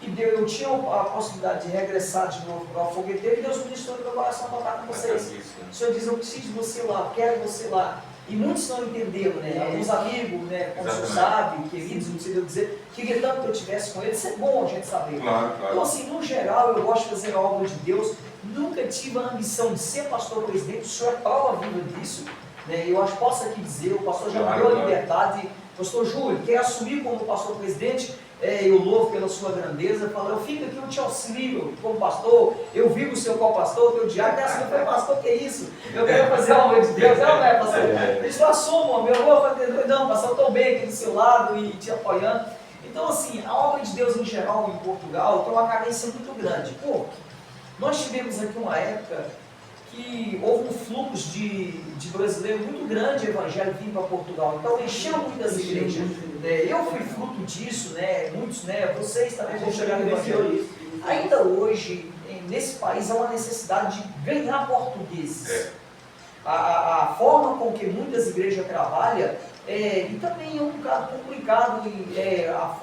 e eu tinha a possibilidade de regressar de novo para o fogueteiro, e Deus ministrou no meu coração para estar com vocês. O senhor diz, eu preciso de você lá, quero você lá. E muitos não entenderam, né? Alguns amigos, né, como o senhor sabe, queridos, não sei o que dizer, queria tanto que eu estivesse com eles, isso é bom a gente saber. Claro. Então, assim, no geral, eu gosto de fazer a obra de Deus, nunca tive a ambição de ser pastor presidente, o senhor é prova viva disso, né? Eu posso aqui dizer, o pastor já me deu a liberdade, pastor Júlio, quer assumir como pastor presidente, eu louvo pela sua grandeza, falo, eu fico aqui, eu te auxilio como pastor, eu vivo o seu co-pastor, o teu diário, até assim, eu falei, pastor, que é isso? Eu quero fazer a obra de Deus, não é, pastor? Eles assumam, eu vou fazer, não, pastor, eu estou bem aqui do seu lado e te apoiando. Então, assim, a obra de Deus em geral em Portugal tem uma carência muito grande. Pô, nós tivemos aqui uma época que houve um fluxo de brasileiro muito grande evangélico vindo para Portugal, então encheu muitas igrejas. Eu fui fruto disso, né? Muitos, né? Vocês também vão chegar no evangelho. Ainda hoje, nesse país, há uma necessidade de ganhar portugueses. A forma com que muitas igrejas trabalham, e também é um bocado complicado,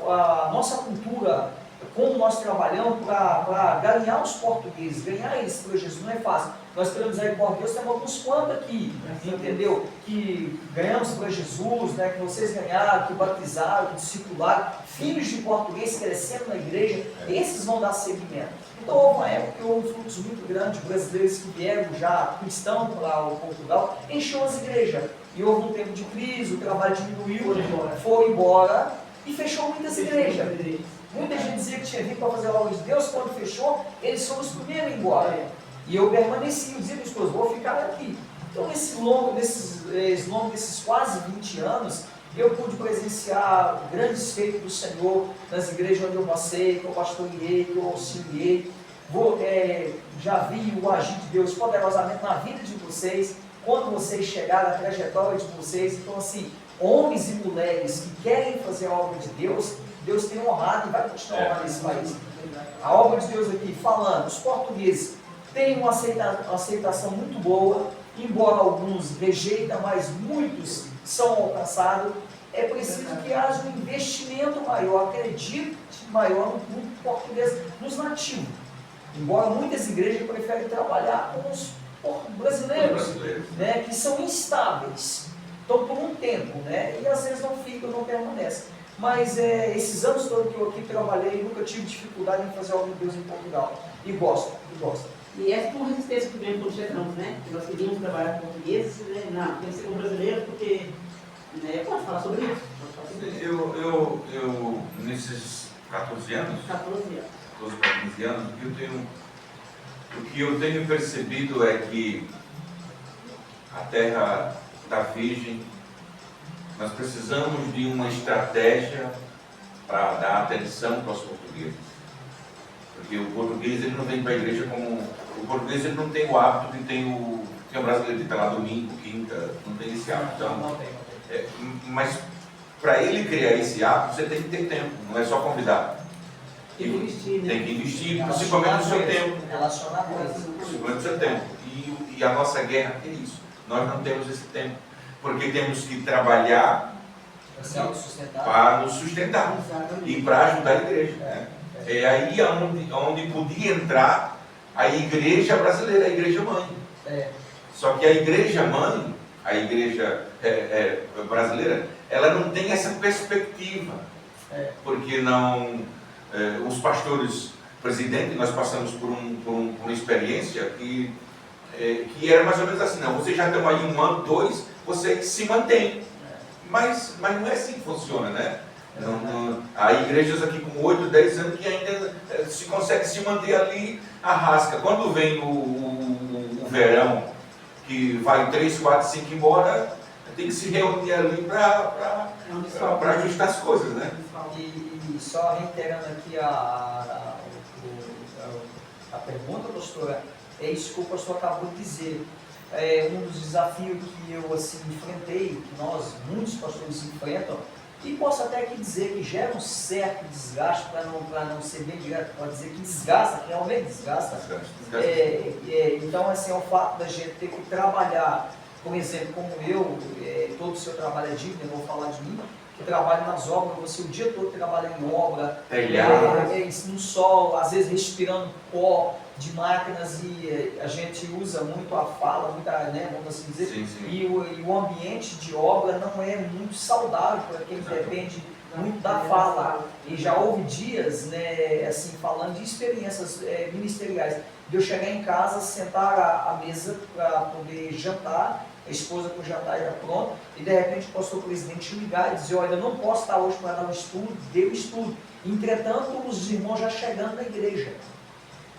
a nossa cultura, como nós trabalhamos para ganhar os portugueses, ganhar eles para Jesus, não é fácil. Nós temos aí por Deus, temos alguns quantos aqui, entendeu? Que ganhamos para Jesus, né? Que vocês ganharam, que batizaram, que discipularam, filhos de português crescendo na igreja, esses vão dar seguimento. Então houve uma época que houve um fluxo muito grande de brasileiros que vieram já cristãos para o Portugal, encheu as igrejas. E houve um tempo de crise, o trabalho diminuiu, foi embora e fechou muitas igrejas. Muita gente dizia que tinha vindo para fazer a obra de Deus, quando fechou, eles foram os primeiros a ir embora. E eu permaneci, eu dizia para os meus, vou ficar aqui. Então, nesses quase 20 anos, eu pude presenciar grandes feitos do Senhor nas igrejas onde eu passei, que eu pastoreei, que eu auxiliei. Já vi o agir de Deus poderosamente na vida de vocês, quando vocês chegaram, a trajetória de vocês. Então, assim, homens e mulheres que querem fazer a obra de Deus, Deus tem honrado e vai continuar honrando nesse país. A obra de Deus aqui, falando, os portugueses têm uma aceitação muito boa, embora alguns rejeitam, mas muitos são alcançados, é preciso que haja um investimento maior, acredite maior no público português, nos nativos. Embora muitas igrejas preferem trabalhar com os brasileiros, né, que são instáveis, estão por um tempo, né, e às vezes não ficam, não permanecem. Mas esses anos todos que eu aqui trabalhei, nunca tive dificuldade em fazer algo de Deus em Portugal. E gosto. E essa foi uma resistência que veio quando chegamos, né? Que nós queríamos trabalhar com portugueses, né? Não, tem que ser com brasileiros, porque... Né? Pode falar sobre isso? Eu nesses 14 anos, 14 para 15 anos, o que eu tenho percebido é que a terra está virgem. Nós precisamos de uma estratégia para dar atenção para os portugueses. Porque o português ele não vem para a igreja como... O português ele não tem o hábito que tem o brasileiro de estar lá domingo, quinta, não tem esse hábito. Então, mas para ele criar esse hábito, você tem que ter tempo, não é só convidar. Tem que investir, né? Tem que investir, principalmente no seu tempo. Relacionar coisas. Principalmente no seu tempo. E a nossa guerra é isso. Nós não temos esse tempo. Porque temos que trabalhar para nos sustentar e para ajudar a igreja. É aí onde podia entrar a igreja brasileira, a igreja mãe. Só que a igreja mãe, a igreja brasileira, ela não tem essa perspectiva. Porque não, os pastores presidentes, nós passamos por uma experiência que era mais ou menos assim, não, vocês já estão aí 1 ano, 2, você se mantém. Mas não é assim que funciona, né? Há igrejas aqui com 8, 10 anos que ainda se consegue se manter ali à rasca. Quando vem o verão, que vai 3, 4, 5 embora, tem que se reunir ali para ajustar as coisas, né? E só reiterando aqui a pergunta, pastora, é isso que o pastor acabou de dizer. Um dos desafios que eu assim, enfrentei, que muitos pastores enfrentam, e posso até aqui dizer que gera um certo desgaste, para não ser bem direto, para dizer que desgasta, que realmente desgasta. Então, assim, é o fato da gente ter que trabalhar, por exemplo, como eu, todo o seu trabalho é digno, eu vou falar de mim, que trabalho nas obras, você o dia todo trabalha em obra, no sol, às vezes respirando pó de máquinas, e a gente usa muito a fala, né, vamos assim dizer, sim. E o ambiente de obra não é muito saudável para quem depende muito da fala. E já houve dias, né, assim, falando de experiências ministeriais, de eu chegar em casa, sentar à mesa para poder jantar, a esposa com o jantar já pronto, e de repente o pastor presidente ligar e dizer, olha, eu não posso estar hoje para dar um estudo, deu estudo. Entretanto, os irmãos já chegando na igreja.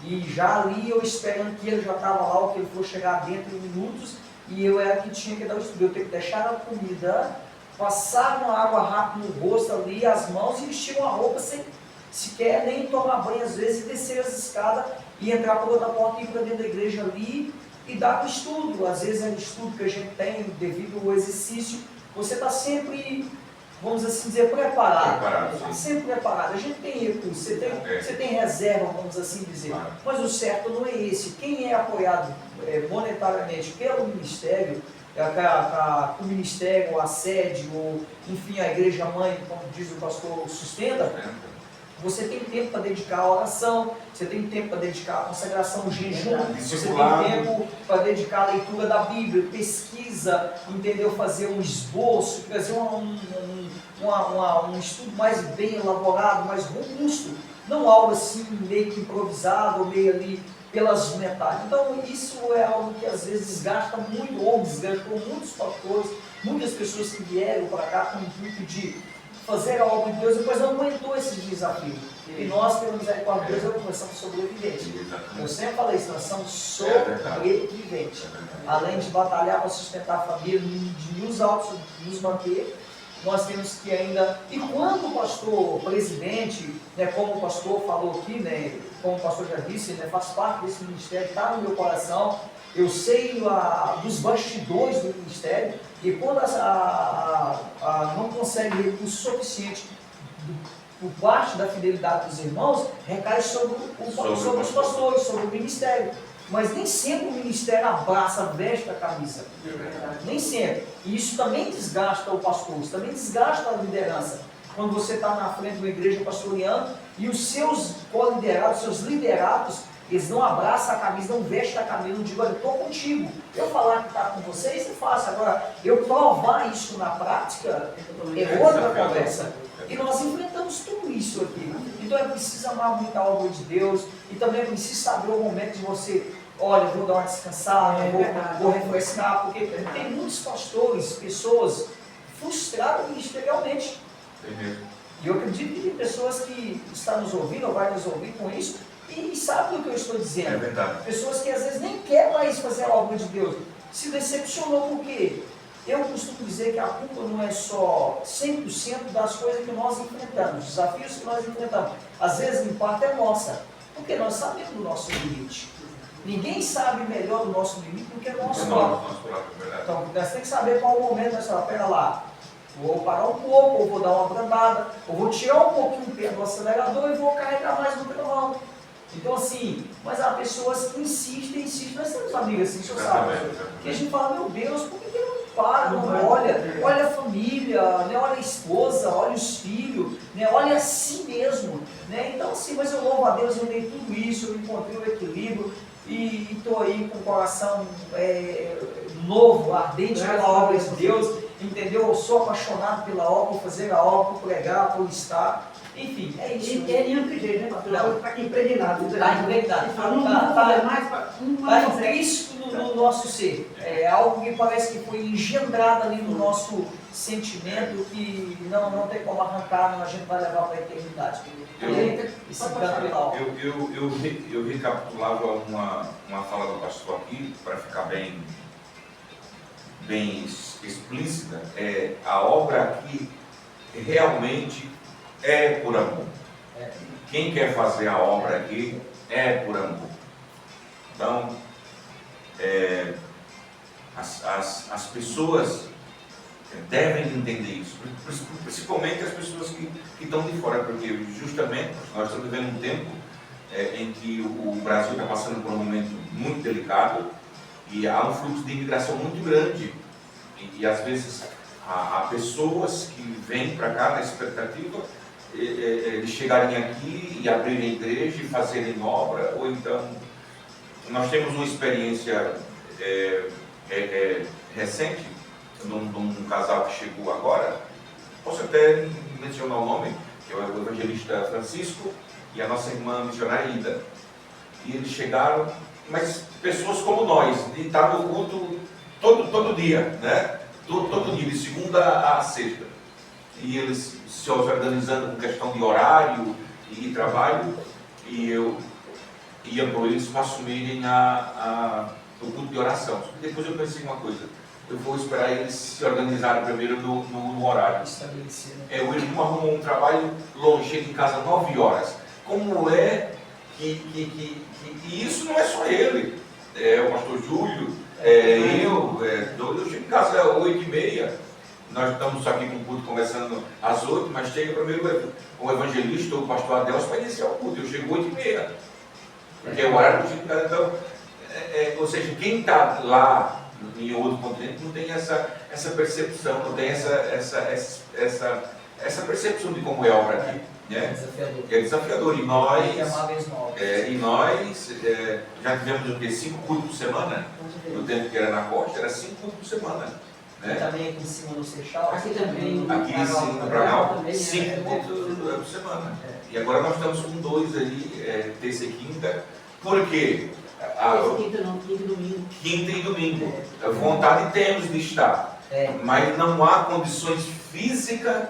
E já ali eu esperando que ele já estava lá, ou que ele fosse chegar dentro em minutos, e eu era que tinha que dar o estudo. Eu tenho que deixar a comida, passar uma água rápida no rosto ali, as mãos, e vestir uma roupa sem sequer nem tomar banho às vezes, e descer as escadas, e entrar por outra porta e ir para dentro da igreja ali, e dar o estudo. Às vezes é um estudo que a gente tem devido ao exercício, você está sempre, vamos assim dizer, preparado. Está sempre preparado. A gente tem recurso, você tem reserva, vamos assim dizer. Claro. Mas o certo não é esse. Quem é apoiado monetariamente pelo Ministério, o Ministério, a sede, ou enfim, a Igreja Mãe, como diz o pastor, sustenta, você tem tempo para dedicar à oração, você tem tempo para dedicar à consagração, ao jejum, você tem tempo para dedicar à leitura da Bíblia, pesquisa, entendeu? Fazer um esboço, trazer um estudo mais bem elaborado, mais robusto, não algo assim meio que improvisado, ou meio ali pelas metades. Então isso é algo que às vezes desgasta muito, ou desgastou muitos pastores, muitas pessoas que vieram para cá com o intuito de fazer a obra de Deus, depois não aguentou esse desafio. E nós, pela misericórdia de Deus, nós somos sobreviventes. Eu sempre falei isso, nós somos sobreviventes. Além de batalhar para sustentar a família, de nos manter, nós temos que ainda... E quando o pastor presidente, né, como o pastor falou aqui, né, como o pastor já disse, né, faz parte desse ministério, está no meu coração, eu sei dos bastidores do ministério, e quando não consegue recurso suficiente por parte da fidelidade dos irmãos, recai sobre os pastores, sobre o ministério. mas nem sempre o ministério abraça, veste a camisa. Nem sempre. E isso também desgasta o pastor, isso também desgasta a liderança. Quando você está na frente de uma igreja pastoreando e os seus co-liderados, seus liderados, eles não abraçam a camisa, não vestem a camisa, não digam, olha, eu estou contigo. Eu falar que está com você, isso é fácil. Agora, eu provar isso na prática é outra conversa. E nós enfrentamos tudo isso aqui. Então é preciso amar muito a obra de Deus e também é preciso saber o momento de você, olha, vou dar uma descansada, vou refrescar, porque tem muitos pastores, pessoas frustradas ministerialmente. E eu acredito que tem pessoas que estão nos ouvindo ou vai nos ouvir com isso e sabem do que eu estou dizendo. É verdade. Pessoas que às vezes nem querem mais fazer a obra de Deus. Se decepcionou por quê? Eu costumo dizer que a culpa não é só 100% das coisas que nós enfrentamos, desafios que nós enfrentamos. Às vezes, em parte, é nossa, porque nós sabemos do nosso limite. Ninguém sabe melhor do nosso limite do que o nosso próprio. Então, nós temos que saber qual o momento nós falamos, pera lá, vou parar um pouco, ou vou dar uma brandada, ou vou tirar um pouquinho o pé do acelerador e vou carregar mais no travão. Então assim, mas há pessoas que insistem, nós temos amigos assim, que eu sabe, que a gente fala, meu Deus, por que não para, não olha a família, né, olha a esposa, olha os filhos, né, olha a si mesmo, né? Então assim, mas eu louvo a Deus, eu dei tudo isso, eu encontrei o equilíbrio e estou aí com o coração novo, ardente pela obra de Deus, entendeu? Eu sou apaixonado pela obra, por fazer a obra, por pregar, por estar. Enfim, é isso. E não tem jeito, né, pastor? Está impregnado. Está impregnado. Está intrínseco no nosso ser. É algo que parece que foi engendrado ali no nosso sentimento que não tem como arrancar, a gente vai levar para a eternidade. Eu recapitulava uma fala do pastor aqui, para ficar bem explícita. A obra aqui realmente é por amor. Quem quer fazer a obra aqui é por amor. Então, as pessoas devem entender isso, principalmente as pessoas que estão de fora, porque justamente nós estamos vivendo um tempo em que o Brasil está passando por um momento muito delicado e há um fluxo de imigração muito grande e às vezes há pessoas que vêm para cá na expectativa de chegarem aqui e abrirem igreja e fazerem obra, ou então nós temos uma experiência recente de um casal que chegou agora, posso até mencionar o nome, que é o evangelista Francisco e a nossa irmã missionária Ida, e eles chegaram, mas pessoas como nós, de estar no culto todo dia, né? Todo dia, de segunda a sexta, e eles se organizando com questão de horário e trabalho, e eu ia com eles para assumirem o culto de oração. Depois eu pensei uma coisa, eu vou esperar eles se organizarem primeiro no horário. O irmão arrumou um trabalho longe de casa 9 horas. Como é que e isso não é só ele, o pastor Júlio, eu chego em casa às 8h30. Nós estamos aqui com o culto começando às 8, mas chega primeiro o evangelista ou o pastor Adelso para iniciar o culto. Eu chego às 8h30, porque é o horário do dia. Então, ou seja, quem está lá em outro continente não tem essa percepção, não tem essa percepção de como é a obra aqui. Né? É desafiador. E nós já tivemos 5 cultos por semana, no tempo que era na costa, era 5 cultos por semana. Né? Também aqui em cima no Seixal. Aqui também. Aqui em cima no Bragal, 5 cultos por semana. E agora nós estamos com 2 ali, terça e quinta. Por quê? Quinta e domingo. Quinta e domingo. Vontade temos de estar. Mas não há condições físicas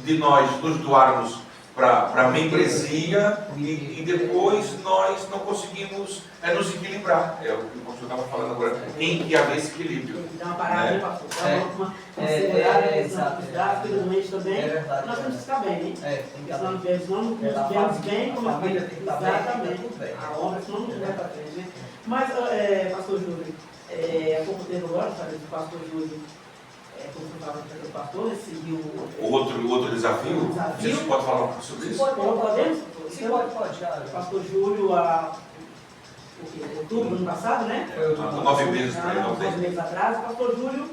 de nós nos doarmos para a membresia e depois nós não conseguimos nos equilibrar. É o que o pastor estava falando agora. Tem que haver esse equilíbrio. Dá uma parada, pastor. Uma segurada, finalmente também. Nós temos que estar bem, né? Se não estivermos bem, como a família tem que estar bem. Exatamente. A obra, senão não vai para frente, né? Mas, pastor Júlio, há pouco tempo agora, sabe, o pastor Júlio, como você falava para o pastor, ele seguiu... Outro desafio? Você pode falar um pouco sobre isso? Podemos? Sim, pode. O pastor Júlio, outubro do ano passado, né? Foi 9 meses para ele, 9 meses atrás, o pastor Júlio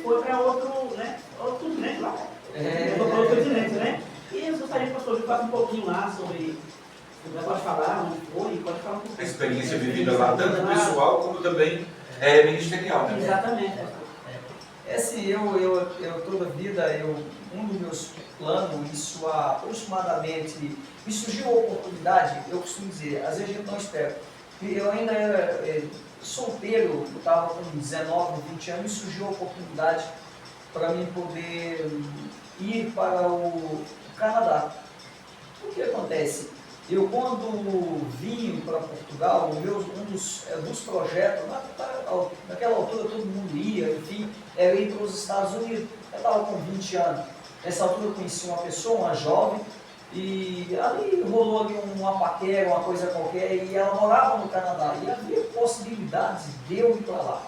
foi para outro, né? Outro continente lá. Foi para outro continente, né? E eu gostaria que o pastor Júlio falasse um pouquinho lá sobre. Pode falar onde foi, pode falar um pouquinho. A experiência vivida lá, tanto pessoal como também ministerial, né? Exatamente. É assim, eu toda vida, um dos meus planos, isso há aproximadamente, me surgiu a oportunidade, eu costumo dizer, às vezes a gente não espera. Eu ainda era solteiro, eu estava com 19, 20 anos, e surgiu a oportunidade para mim poder ir para o Canadá. O que acontece? Eu, quando vim para Portugal, um dos projetos, naquela altura todo mundo ia, enfim, era ir para os Estados Unidos. Eu estava com 20 anos. Nessa altura eu conheci uma pessoa, uma jovem, e ali rolou ali uma paquera, uma coisa qualquer, e ela morava no Canadá. E havia possibilidades de eu ir para lá.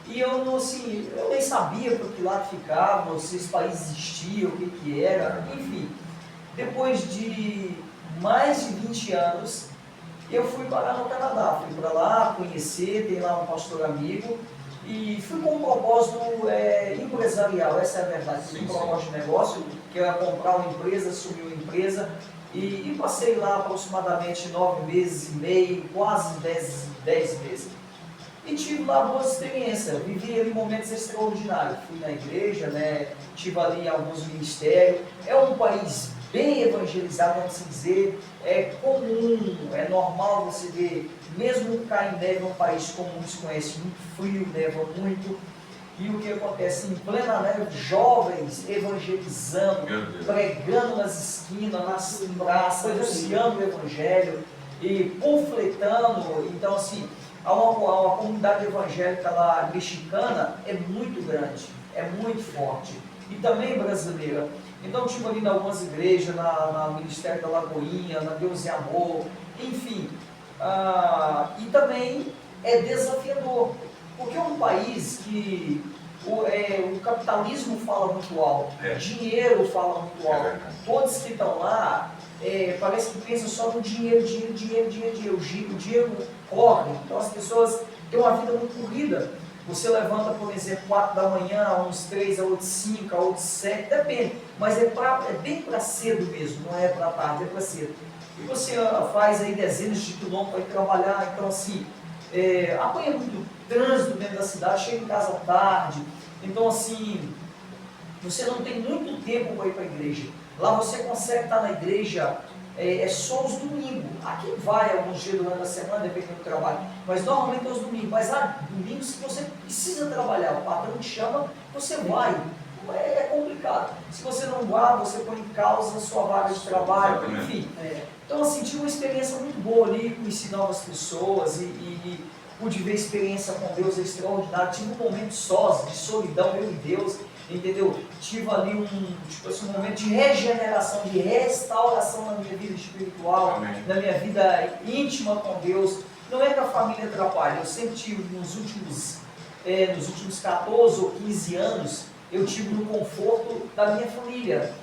E eu, assim, eu nem sabia para que lado ficava, se esse país existia, o que era, enfim. Depois de mais de 20 anos, eu fui parar no Canadá. Fui para lá conhecer, tem lá um pastor amigo, e fui com um propósito empresarial, essa é a verdade. Fui com um propósito de negócio, que era comprar uma empresa, assumir uma empresa, e passei lá aproximadamente 9 meses e meio, quase 10 meses. E tive lá boas experiências, vivi ali momentos extraordinários. Fui na igreja, né? Tive ali alguns ministérios. É um país bem evangelizado, vamos dizer, é comum, é normal você ver, mesmo cá em neve, é um país comum, se conhece muito frio, neva muito, e o que acontece em plena neve, jovens evangelizando, pregando nas esquinas, nas praças, anunciando o evangelho e panfletando. Então assim, a comunidade evangélica lá mexicana é muito grande, é muito forte, e também brasileira. Então estive ali em algumas igrejas, no Ministério da Lagoinha, na Deus e Amor, enfim. E também é desafiador, porque é um país que o capitalismo fala muito alto, dinheiro fala muito alto. Todos que estão lá, parece que pensam só no dinheiro. O dinheiro corre, então as pessoas têm uma vida muito corrida. Você levanta, por exemplo, 4 da manhã, a uns 3, a outros 5, a outros 7, depende. Mas é bem para cedo mesmo, não é para tarde, é para cedo. E você faz aí dezenas de quilômetros para ir trabalhar, então assim, apanha muito trânsito dentro da cidade, chega em casa tarde. Então assim, você não tem muito tempo para ir para a igreja. Lá você consegue estar na igreja só os domingos. Aqui vai alguns dias durante a semana, dependendo do trabalho, mas normalmente é os domingos. Mas há domingos que você precisa trabalhar, o patrão te chama, você vai. É complicado. Se você não vai, você põe em causa a sua vaga de trabalho, enfim. Então assim, tive uma experiência muito boa ali, conheci novas pessoas e pude ver experiência com Deus extraordinária. Tive um momento sós, de solidão, eu e Deus. Entendeu? Tive ali um momento de regeneração, de restauração na minha vida espiritual, Amém. Na minha vida íntima com Deus. Não é que a família atrapalhe, eu sempre tive nos últimos 14 ou 15 anos, eu tive no conforto da minha família,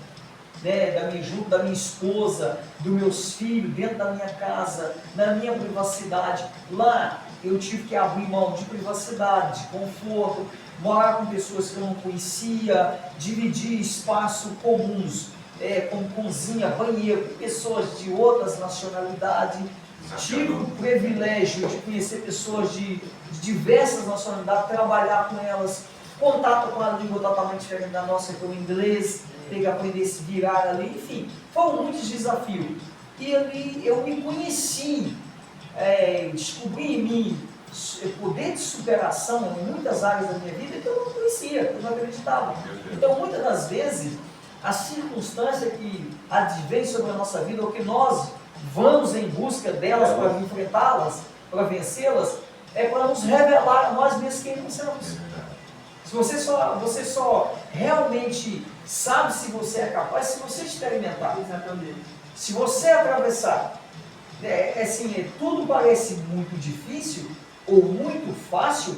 né? Junto da minha esposa, dos meus filhos, dentro da minha casa, na minha privacidade. Lá eu tive que abrir mão de privacidade, de conforto, morar com pessoas que eu não conhecia, dividir espaços comuns, como cozinha, banheiro, com pessoas de outras nacionalidades. Tive o privilégio de conhecer pessoas de diversas nacionalidades, trabalhar com elas, contato com a língua totalmente diferente da nossa, que é o inglês, ter que aprender a se virar ali, enfim, foram muitos desafios. E ali eu me conheci, descobri em mim poder de superação em muitas áreas da minha vida que eu não conhecia, que eu não acreditava. Então, muitas das vezes, a circunstância que advém sobre a nossa vida, ou que nós vamos em busca delas para enfrentá-las, para vencê-las, é para nos revelar a nós mesmos quem nós somos. Se você só realmente sabe se você é capaz, se você experimentar. Exatamente. Se você atravessar, tudo parece muito difícil ou muito fácil,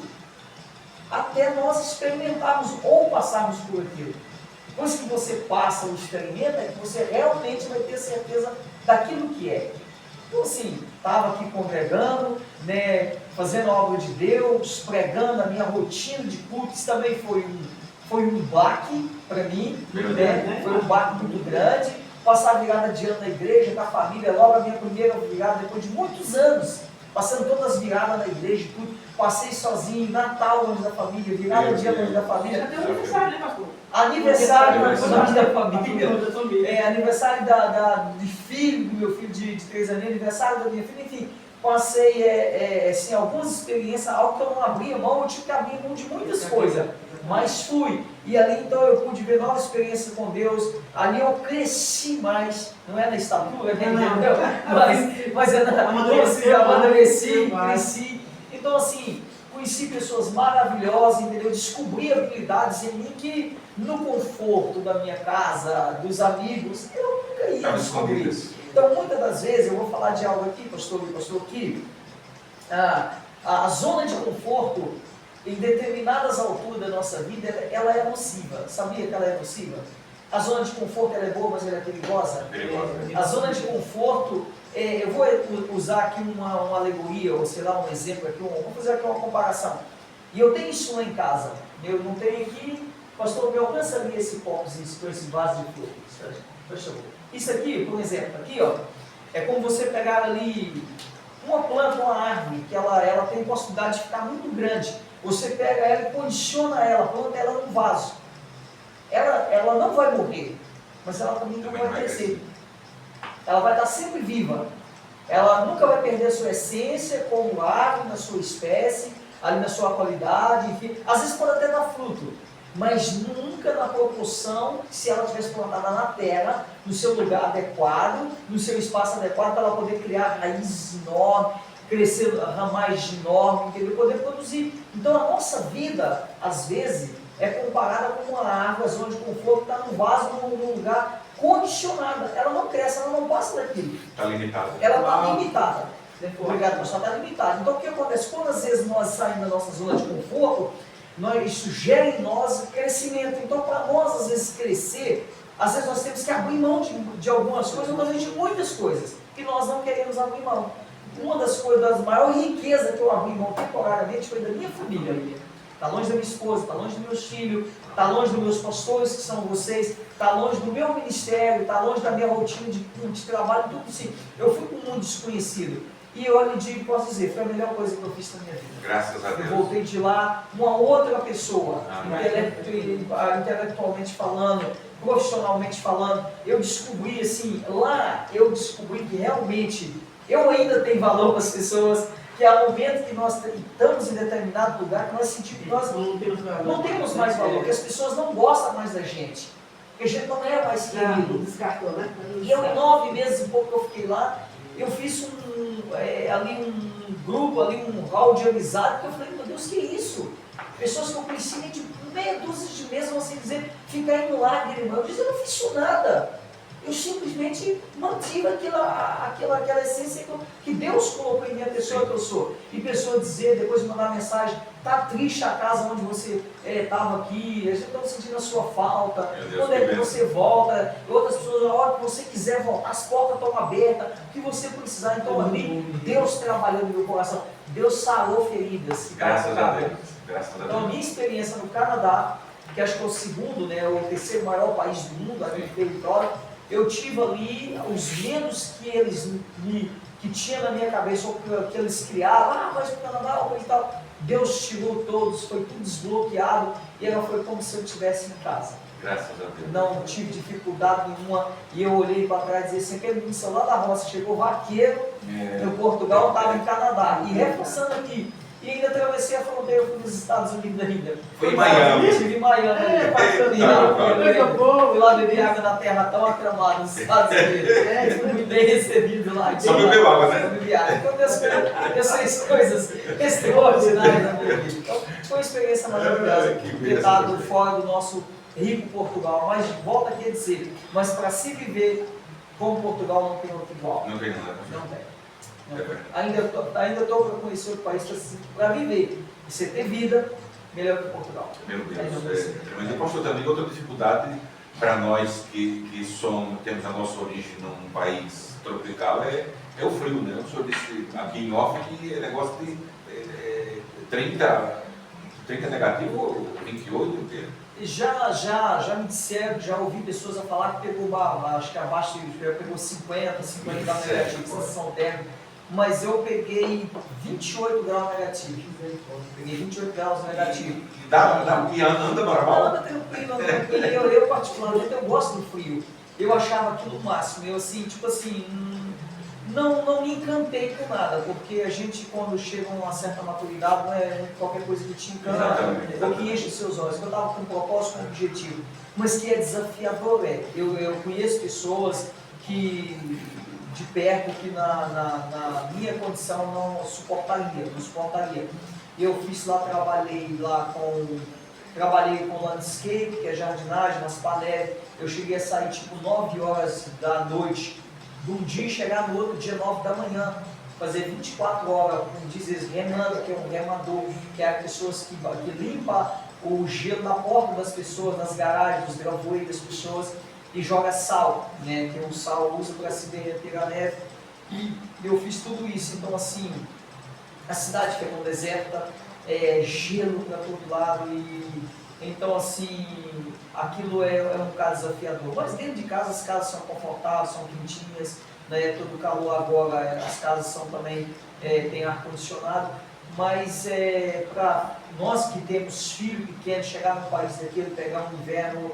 até nós experimentarmos ou passarmos por aquilo. Depois que você passa ou experimenta, é que você realmente vai ter certeza daquilo que é. Então assim, estava aqui congregando, né, fazendo a obra de Deus, pregando. A minha rotina de cultos também foi um baque para mim, né? Foi um baque muito grande. Passar a virada de ano na igreja, com a família, logo a minha primeira virada, depois de muitos anos, passando todas as viradas na igreja e tudo. Passei sozinho, Natal longe da família, virada de ano longe da família. Já tem um aniversário, né, pastor? Aniversário longe da família. Aniversário de filho, do meu filho de 3 anos, aniversário da minha filha, enfim. Passei assim, algumas experiências, algo que eu não abria mão, eu tive que abrir mão de muitas coisas. Mas fui. E ali então eu pude ver novas experiências com Deus. Ali eu cresci mais. Não é na estatura, né? Mas é na amadureci, cresci. Então assim, conheci pessoas maravilhosas, entendeu? Descobri habilidades em mim que no conforto da minha casa, dos amigos, eu nunca ia descobrir. Então muitas das vezes, eu vou falar de algo aqui, pastor que a zona de conforto, em determinadas alturas da nossa vida, ela é nociva. Sabia que ela é nociva? A zona de conforto ela é boa, mas ela é perigosa. A zona de conforto, eu vou usar aqui uma alegoria, ou sei lá, um exemplo aqui, vou fazer aqui uma comparação. E eu tenho isso lá em casa. Eu não tenho aqui, pastor, me alcança ali esse copozinho, esse vaso de flores. Deixa eu ver. Isso aqui, por exemplo, aqui, ó, é como você pegar ali uma planta, uma árvore, que ela tem possibilidade de ficar muito grande. Você pega ela e condiciona ela, planta ela num vaso. Ela não vai morrer, mas ela também não vai crescer. Ela vai estar sempre viva. Ela nunca vai perder a sua essência como árvore, na sua espécie, ali na sua qualidade, enfim. Às vezes pode até dar fruto, mas nunca na proporção se ela tivesse plantada na terra, no seu lugar adequado, no seu espaço adequado, para ela poder criar raízes enormes, crescer ramais enormes, entendeu? Poder produzir. Então a nossa vida, às vezes, é comparada com uma árvore, a zona de conforto, que está num vaso, num lugar condicionada. Ela não cresce, ela não passa daquilo. Está limitada. Ela está limitada. Obrigado, pessoal, está limitada. Então o que acontece? Quando às vezes nós saímos da nossa zona de conforto, isso gera em nós crescimento. Então para nós, às vezes, crescer, às vezes nós temos que abrir mão de algumas coisas, mas de muitas coisas, que nós não queremos abrir mão. Uma das coisas, das maiores riquezas que eu abri mão temporariamente foi da minha família. Está longe da minha esposa, está longe dos meus filhos, está longe dos meus pastores, que são vocês, está longe do meu ministério, está longe da minha rotina de trabalho, tudo assim. Eu fui para um mundo desconhecido. E eu lhe digo, posso dizer, foi a melhor coisa que eu fiz na minha vida. Graças a Deus. Eu voltei de lá uma outra pessoa, intelectualmente falando, profissionalmente falando. Eu descobri assim, lá eu descobri que realmente eu ainda tenho valor para as pessoas, que há momentos que nós estamos em determinado lugar que nós sentimos que nós não temos mais valor, que as pessoas não gostam mais da gente, que a gente não é mais querido. Descartou, né? E eu, em 9 meses e pouco que eu fiquei lá, eu fiz ali um grupo, ali um hall de amizade, que eu falei, meu Deus, que isso? Pessoas que eu conheci de meia dúzia de meses, vão assim dizer, ficar indo lá, irmão. Eu disse, eu não fiz isso nada. Eu simplesmente mantive aquela essência que Deus colocou em mim, a pessoa que eu sou. E pessoa dizer, depois mandar mensagem, está triste a casa onde você estava aqui, a gente está sentindo a sua falta, quando é que você volta? Outras pessoas, a hora que você quiser voltar, as portas estão abertas, o que você precisar. Então ali, Deus trabalhou no meu coração, Deus sarou feridas. Graças a Deus. Graças a Deus. Então a minha experiência no Canadá, que acho que é o segundo, né, o terceiro maior país do mundo, a nível território, eu tive ali os medos que eles que tinha na minha cabeça, ou que eles criavam, vai para o Canadá, e tal. Deus tirou todos, foi tudo desbloqueado, e ela foi como se eu estivesse em casa. Graças a Deus. Não tive dificuldade nenhuma, e eu olhei para trás e disse assim, aquele menino lá da roça, chegou vaqueiro no Portugal, estava em Canadá, e reforçando aqui. E ainda atravessei a fronteira, fui nos Estados Unidos ainda. Foi em Miami. Estive em Miami. Fui lá beber água na terra tão aclamada nos Estados Unidos. Fui muito bem recebido lá. Só bebeu água, né? Só bebi água. Então, essas coisas extraordinárias na minha vida. Então, foi uma experiência maravilhosa ter estado fora do nosso rico Portugal. Mas volta aqui a dizer, mas para se viver como Portugal não tem outro igual. Não tem nada. Não tem. Ainda estou para conhecer o país para viver. E você ter vida, melhor que Portugal. Meu Deus, é tremendo. Pastor, também outra dificuldade para nós que temos a nossa origem num país tropical, é o frio, né? O senhor disse aqui em off que é negócio de 30 negativo, 28 inteiro. Já me disseram, já ouvi pessoas a falar que pegou, acho que abaixo, pegou 50 graus negativos, sensação térmica, mas eu peguei 28 graus negativos. Peguei 28 graus negativos. E anda normal? Anda tranquilo, anda tranquilo. Eu particularmente, eu gosto do frio. Eu achava aquilo o máximo. Eu assim, tipo assim, não me encantei com nada, porque a gente, quando chega a uma certa maturidade, não é qualquer coisa que te encanta, ou que enche os seus olhos. Eu estava com um propósito, com um objetivo, mas que é desafiador. Eu conheço pessoas que, de perto, que na minha condição não suportaria. Eu fiz lá, trabalhei com landscape, que é jardinagem, nas panelas. Eu cheguei a sair tipo 9 horas da noite, de um dia e chegar no outro dia 9 da manhã, fazer 24 horas, como diz eles, remando, que é um remador, que é as pessoas que limpa o gelo na porta das pessoas, nas garagens, dos driveway das pessoas, e joga sal, né, que o sal usa para se derreter a neve. E eu fiz tudo isso. Então assim, a cidade ficou deserta, gelo para todo lado, e então assim, aquilo é um caso desafiador. Mas dentro de casa as casas são confortáveis, são quentinhas, né, todo calor agora, as casas são também, tem ar-condicionado, mas para nós que temos filhos pequenos, chegar no país daquele, pegar um inverno,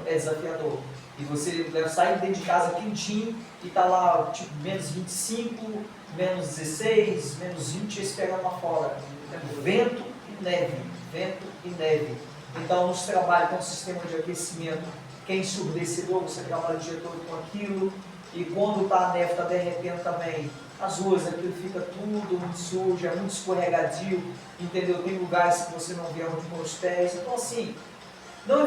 é desafiador. E você sair dentro de casa quentinho e tá lá tipo menos 25, menos 16, menos 20, e pegar lá fora. Vento e neve. Então, nos trabalhos com o sistema de aquecimento, que é ensurdecedor, você trabalha o dia todo com aquilo, e quando a neve está derretendo também, as ruas, aquilo fica tudo muito sujo, é muito escorregadio, entendeu? Tem lugares que você não vê onde pôr os pés. Então, assim, não é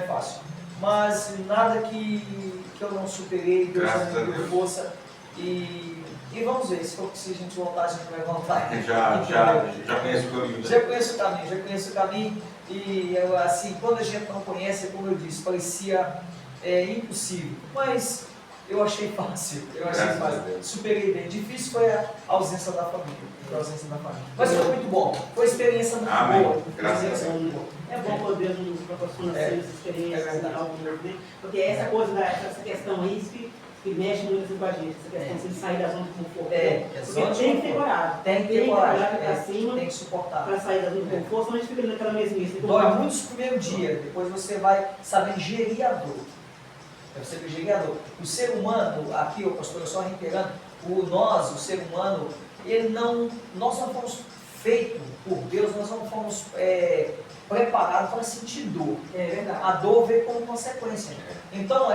fácil, mas nada que eu não superei, Deus me deu força, e vamos ver, se a gente voltar, a gente vai voltar. Já conhece o caminho. Já conheço o caminho, e assim, quando a gente não conhece, como eu disse, parecia impossível, mas eu achei fácil, superei bem. Difícil foi a ausência da família, mas foi muito bom, foi uma experiência muito boa. Graças a Deus. É bom poder nos proporcionar essa experiência, porque essa coisa, essa questão aí que mexe muito com a gente, essa questão de sair da zona de conforto. Porque tem que ter coragem. Tem que ter coragem para cima, tem que suportar. Para sair da zona de conforto, senão a gente fica naquela mesmice. Dói muito no primeiro dia, depois você vai saber gerir a dor. O ser humano, aqui, o pastor, só reiterando, o ser humano, nós não fomos feitos por Deus, nós não fomos preparados para sentir dor. É verdade. A dor veio como consequência. Então,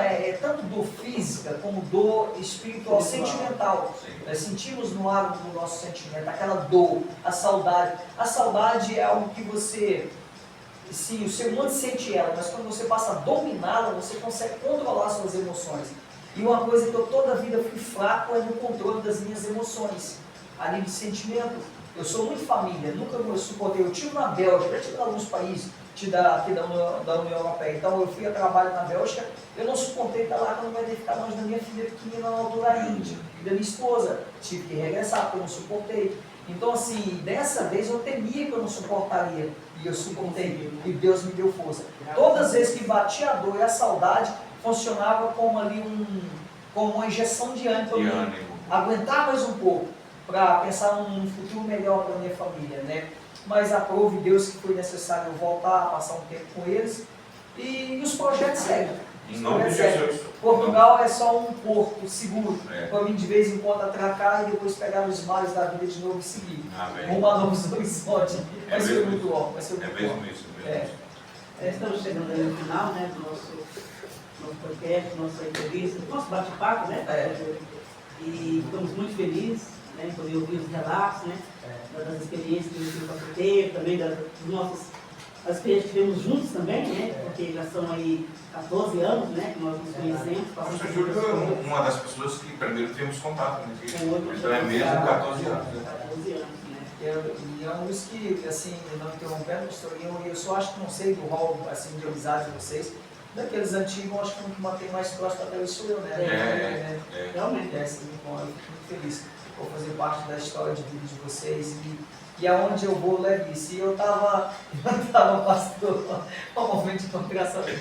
tanto dor física como dor espiritual, sentimental. Nós sentimos no ar do nosso sentimento, aquela dor, a saudade. A saudade é algo que você... Sim, o ser humano sente ela, mas quando você passa a dominá-la, você consegue controlar suas emoções. E uma coisa que eu toda a vida fui fraco é no controle das minhas emoções, a nível de sentimento. Eu sou muito família, nunca me suportei. Eu tive na Bélgica, eu tive em alguns países aqui da União Europeia. Então eu fui a trabalho na Bélgica, eu não suportei estar lá, que eu não ia ficar longe da minha filha pequena na altura da Índia, e da minha esposa. Tive que regressar, porque eu não suportei. Então assim, dessa vez eu temia que eu não suportaria, e eu suportei, e Deus me deu força. Todas as vezes que batia a dor e a saudade, funcionava como ali como uma injeção de ânimo para mim aguentar mais um pouco, para pensar num futuro melhor para a minha família, né? Mas aprove Deus que foi necessário eu voltar, passar um tempo com eles, e os projetos seguem. Em nome de Jesus. Portugal é só um porto seguro, para mim de vez em quando atracar e depois pegar os mares da vida de novo e seguir. Rumo a novos horizontes. Vai ser muito bom. Mesmo isso. Estamos chegando aí no final, né, do nosso podcast, nossa entrevista, do nosso bate-papo, né? E estamos muito felizes, né, em poder ouvir os relatos, né, das experiências que o pastor teve, também das experiências que tivemos juntos também, né, porque já são aí 14 anos, né, que nós nos conhecemos. O pastor Júlio é uma das pessoas que primeiro tivemos contato, né? Então é mesmo 14 anos. 14 anos, né? E é um dos que, assim, não interrompendo, pastor, eu só acho que não sei do rol assim, de amizade de vocês, daqueles antigos, acho que o que mantém mais próximo até hoje sou eu, né? Realmente, assim, bom, eu fico muito feliz por fazer parte da história de vida de vocês e aonde eu vou, leve isso. E eu estava pastor, um momento de consideração que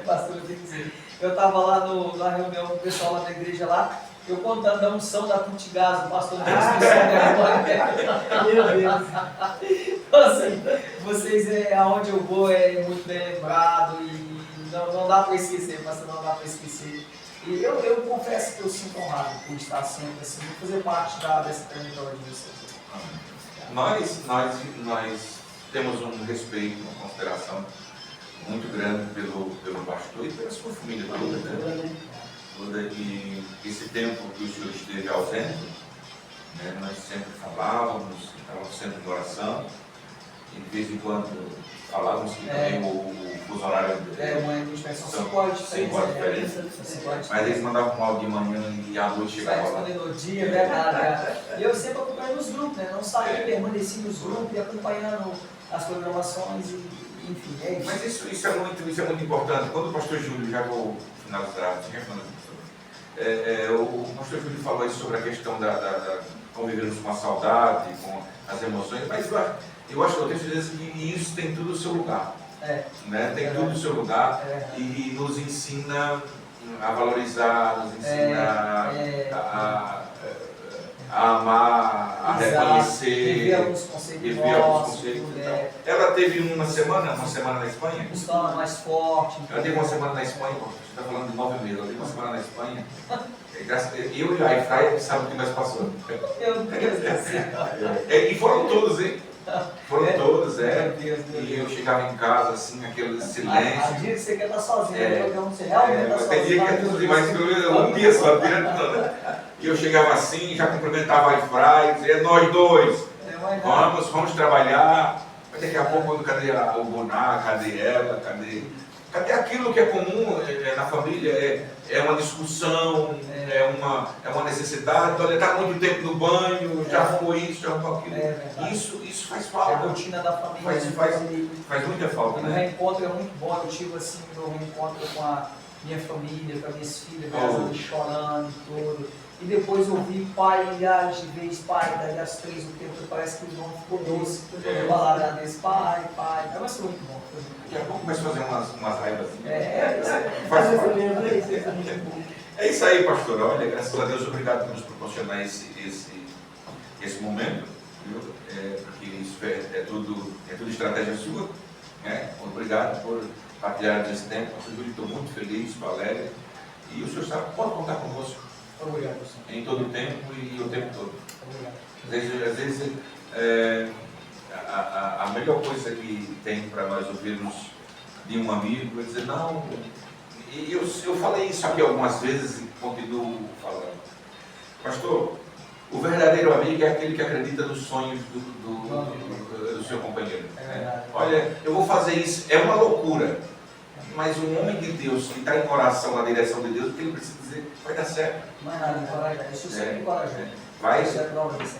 pastor, eu tenho que dizer. Eu estava lá na reunião com o pessoal lá da igreja lá, eu contando da unção da Putigás, o pastor Deus meu Deus. Então, assim, vocês, aonde eu vou, é muito bem lembrado e não dá para esquecer, pastor, não dá para esquecer. E eu confesso que eu sinto honrado por estar sempre assim, por fazer parte dessa trajetória de vocês. Nós temos um respeito, uma consideração muito grande pelo pastor e pela sua família toda, né? E esse tempo que o senhor esteve ausente, né, nós sempre falávamos, estávamos sempre em oração, e de vez em quando falávamos que também o fuso horário são 5 horas diferentes, mas eles mandavam um áudio de manhã e à noite chegava lá. No dia, verdade. E eu sempre acompanhando os grupos, né? Não saí, permaneci nos grupos e acompanhando as programações e enfim, é isso. Mas isso é muito importante. Quando o pastor Júlio, já vou finalizar, o pastor Júlio falou isso sobre a questão da convivermos com a saudade, com as emoções, mas eu acho que eu tenho certeza que isso tem tudo o seu lugar. Né? Tem tudo o seu lugar e nos ensina a valorizar, nos ensina a amar, a reconhecer, viver alguns conceitos. Ela teve uma semana na Espanha. Buscar mais forte. Ela teve uma semana na Espanha, você está falando de 9 meses, ela teve uma semana na Espanha. Eu e a Efraia sabem o que nós passamos. Meu Deus do céu. E foram todos, hein? Foram todos, E eu chegava em casa, assim, aquele silêncio. Há dia que você quer estar sozinho, você realmente está sozinho. Tem dia que é tudo, mas pelo menos um dia só, e eu chegava assim, já cumprimentava a Efraia, dizia, nós dois, vamos trabalhar. Mas daqui a pouco, cadê o Bonar, cadê ela, cadê aquilo que é comum na família? É uma discussão, é uma necessidade. Olha, está muito tempo no banho, já foi isso, já foi aquilo. Isso faz falta. A rotina da família. Faz muita falta, né? O reencontro é muito bom. Eu tive assim, meu reencontro com a minha família, com as minhas filhas, chorando e tudo. E depois eu vi pai milhares de vezes, pai, daí às 3 do tempo, parece que o irmão ficou doce. Eu falava desse pai. Mas foi muito bom. Daqui a pouco começa a fazer umas raivas. É isso aí, pastor. Olha, graças a Deus, obrigado por nos proporcionar esse momento, viu? Porque isso é tudo estratégia sua. Né? Obrigado por partilhar desse tempo. Pastor Júlio, estou muito feliz, Valéria. E o senhor sabe, pode contar conosco. Obrigado, em todo o tempo e o tempo todo. Às vezes a melhor coisa que tem para nós ouvirmos de um amigo é dizer, não, e eu falei isso aqui algumas vezes e continuo falando. Pastor, o verdadeiro amigo é aquele que acredita nos sonhos do seu companheiro. Olha, eu vou fazer isso, é uma loucura. Mas um homem de Deus que está em oração na direção de Deus, o que ele precisa dizer? Vai dar certo. Isso sempre encoraja.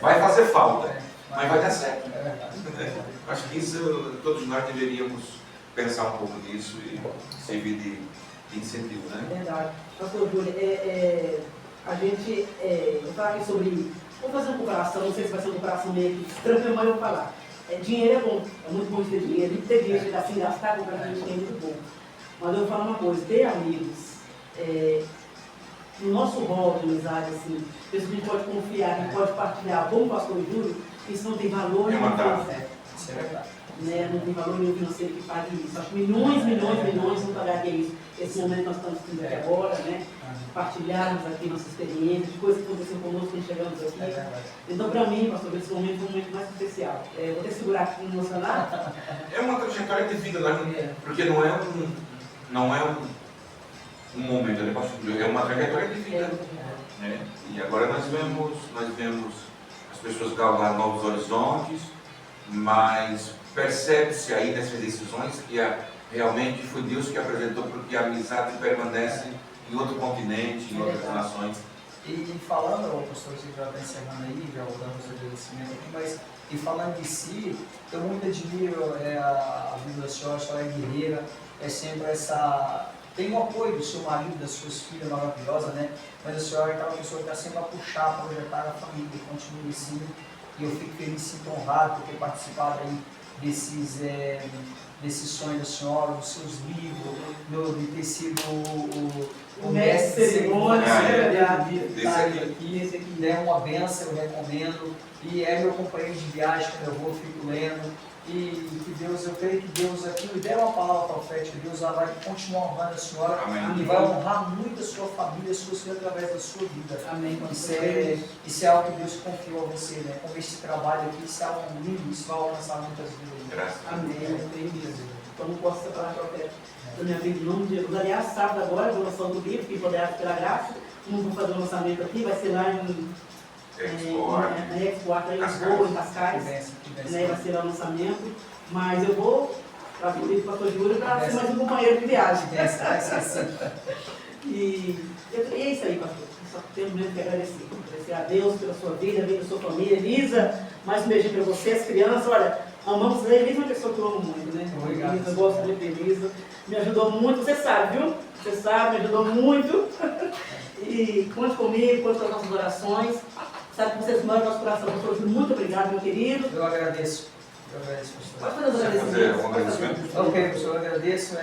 Vai fazer falta, mas vai dar certo. Acho que isso, todos nós deveríamos pensar um pouco nisso e servir de incentivo, né? Verdade. Pastor Júlio, a gente, eu falei sobre, vamos fazer uma comparação, não sei se vai ser uma comparação meio tranquila, mas eu vou falar. Dinheiro é bom, é muito bom ter dinheiro, e ter dinheiro assim, gastar com o que a gente tem é muito bom. Mas eu vou falar uma coisa, ter amigos, no nosso rol de amizade, assim, pessoas que a gente pode confiar, que a gente pode partilhar, como o pastor Júlio, isso não tem valor nenhum financeiro. Isso é verdade. Né? Não tem valor nenhum financeiro que pague isso. Acho que milhões não pagaria isso. Esse momento que nós estamos tendo aqui agora, né? Partilharmos aqui nossa experiência, de coisas que aconteceram conosco quando chegamos aqui. Então, para mim, pastor, esse momento foi um momento mais especial. Vou até segurar aqui no emocionar. É uma trajetória de vida, porque não é um momento, né, pastor? É uma trajetória de vida. Né? E agora nós vemos as pessoas galgar novos horizontes, mas percebe-se aí nessas decisões que realmente foi Deus que apresentou, porque a amizade permanece em outro continente, em outras nações, E falando, o pastor já está encerrando aí, já dando os agradecimentos aqui, mas e falando de si, eu muito admiro a vida da senhora, a senhora é guerreira, é sempre essa... Tem o apoio do seu marido, das suas filhas maravilhosas, né? Mas a senhora é aquela pessoa que está sempre a puxar, a projetar a família, continue assim. E eu fico feliz, sinto honrado por ter participado aí desses sonhos da senhora, dos seus livros, de ter sido o mestre de cerimônia, esse aqui é uma benção, eu recomendo. E é meu companheiro de viagem, quando eu vou, fico lendo. E que Deus, eu creio que Deus aqui me deu uma palavra profética, Deus vai continuar honrando a senhora. Amém. E vai honrar muito a sua família, as suas filhas através da sua vida. Amém. Isso é algo que Deus confiou a você, né? Como este trabalho aqui, isso é algo lindo, isso vai alcançar muitas vidas. Graças a Deus. Amém. Eu creio nisso. Então não posso separar profeta da minha vida em nome de Jesus. Aliás, sábado agora, a lançação do livro, quem puder pela graça, não vou fazer o lançamento aqui, vai ser lá na Expo Art, em Lisboa, em Cascais, né, vai ser lá o lançamento, mas eu vou para o livro pastor Júlio para ser mais um companheiro de viagem. E é isso aí, pastor. Só tenho mesmo que agradecer. Agradecer a Deus pela sua vida, da sua família. Elisa, mais um beijinho para você, as crianças. Olha, amamos a Elisa, é uma pessoa que eu amo muito, né? Obrigado. Elisa, eu gosto muito de Elisa. Me ajudou muito, você sabe, viu? Você sabe, me ajudou muito. E conte comigo, conte com as nossas orações. Sabe que vocês mandam no nosso coração. Pastor Júlio, muito obrigado, meu querido. Eu agradeço. Pode fazer os agradecimentos? Um agradecimento? Ok, professor, eu agradeço,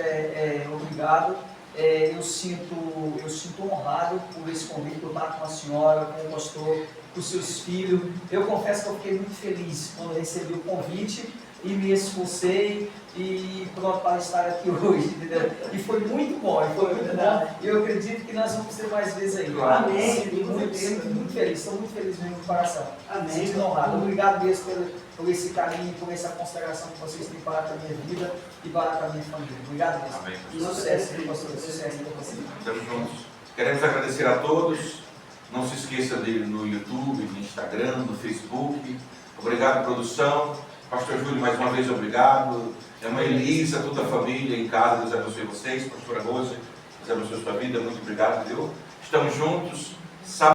obrigado. Eu sinto honrado por esse convite, por estar com a senhora, com o pastor, com os seus filhos. Eu confesso que eu fiquei muito feliz quando recebi o convite e me esforcei e pronto para estar aqui hoje, entendeu? E foi muito bom, E eu acredito que nós vamos ter mais vezes aí. Claro. Amém. Muito feliz, estou muito feliz mesmo no coração. Amém. Sinto honrado. Obrigado mesmo por esse carinho, por essa consideração que vocês têm para a minha vida e para a minha família. Obrigado mesmo. Amém. Sucesso, pastor. Sucesso para você. Estamos juntos. Queremos agradecer a todos. Não se esqueça dele no YouTube, no Instagram, no Facebook. Obrigado, produção. Pastor Júlio, mais uma vez, obrigado. Irmã Elisa, toda a família em casa, Deus abençoe vocês. Pastora Rose, Deus abençoe a sua vida. Muito obrigado, viu? Estamos juntos.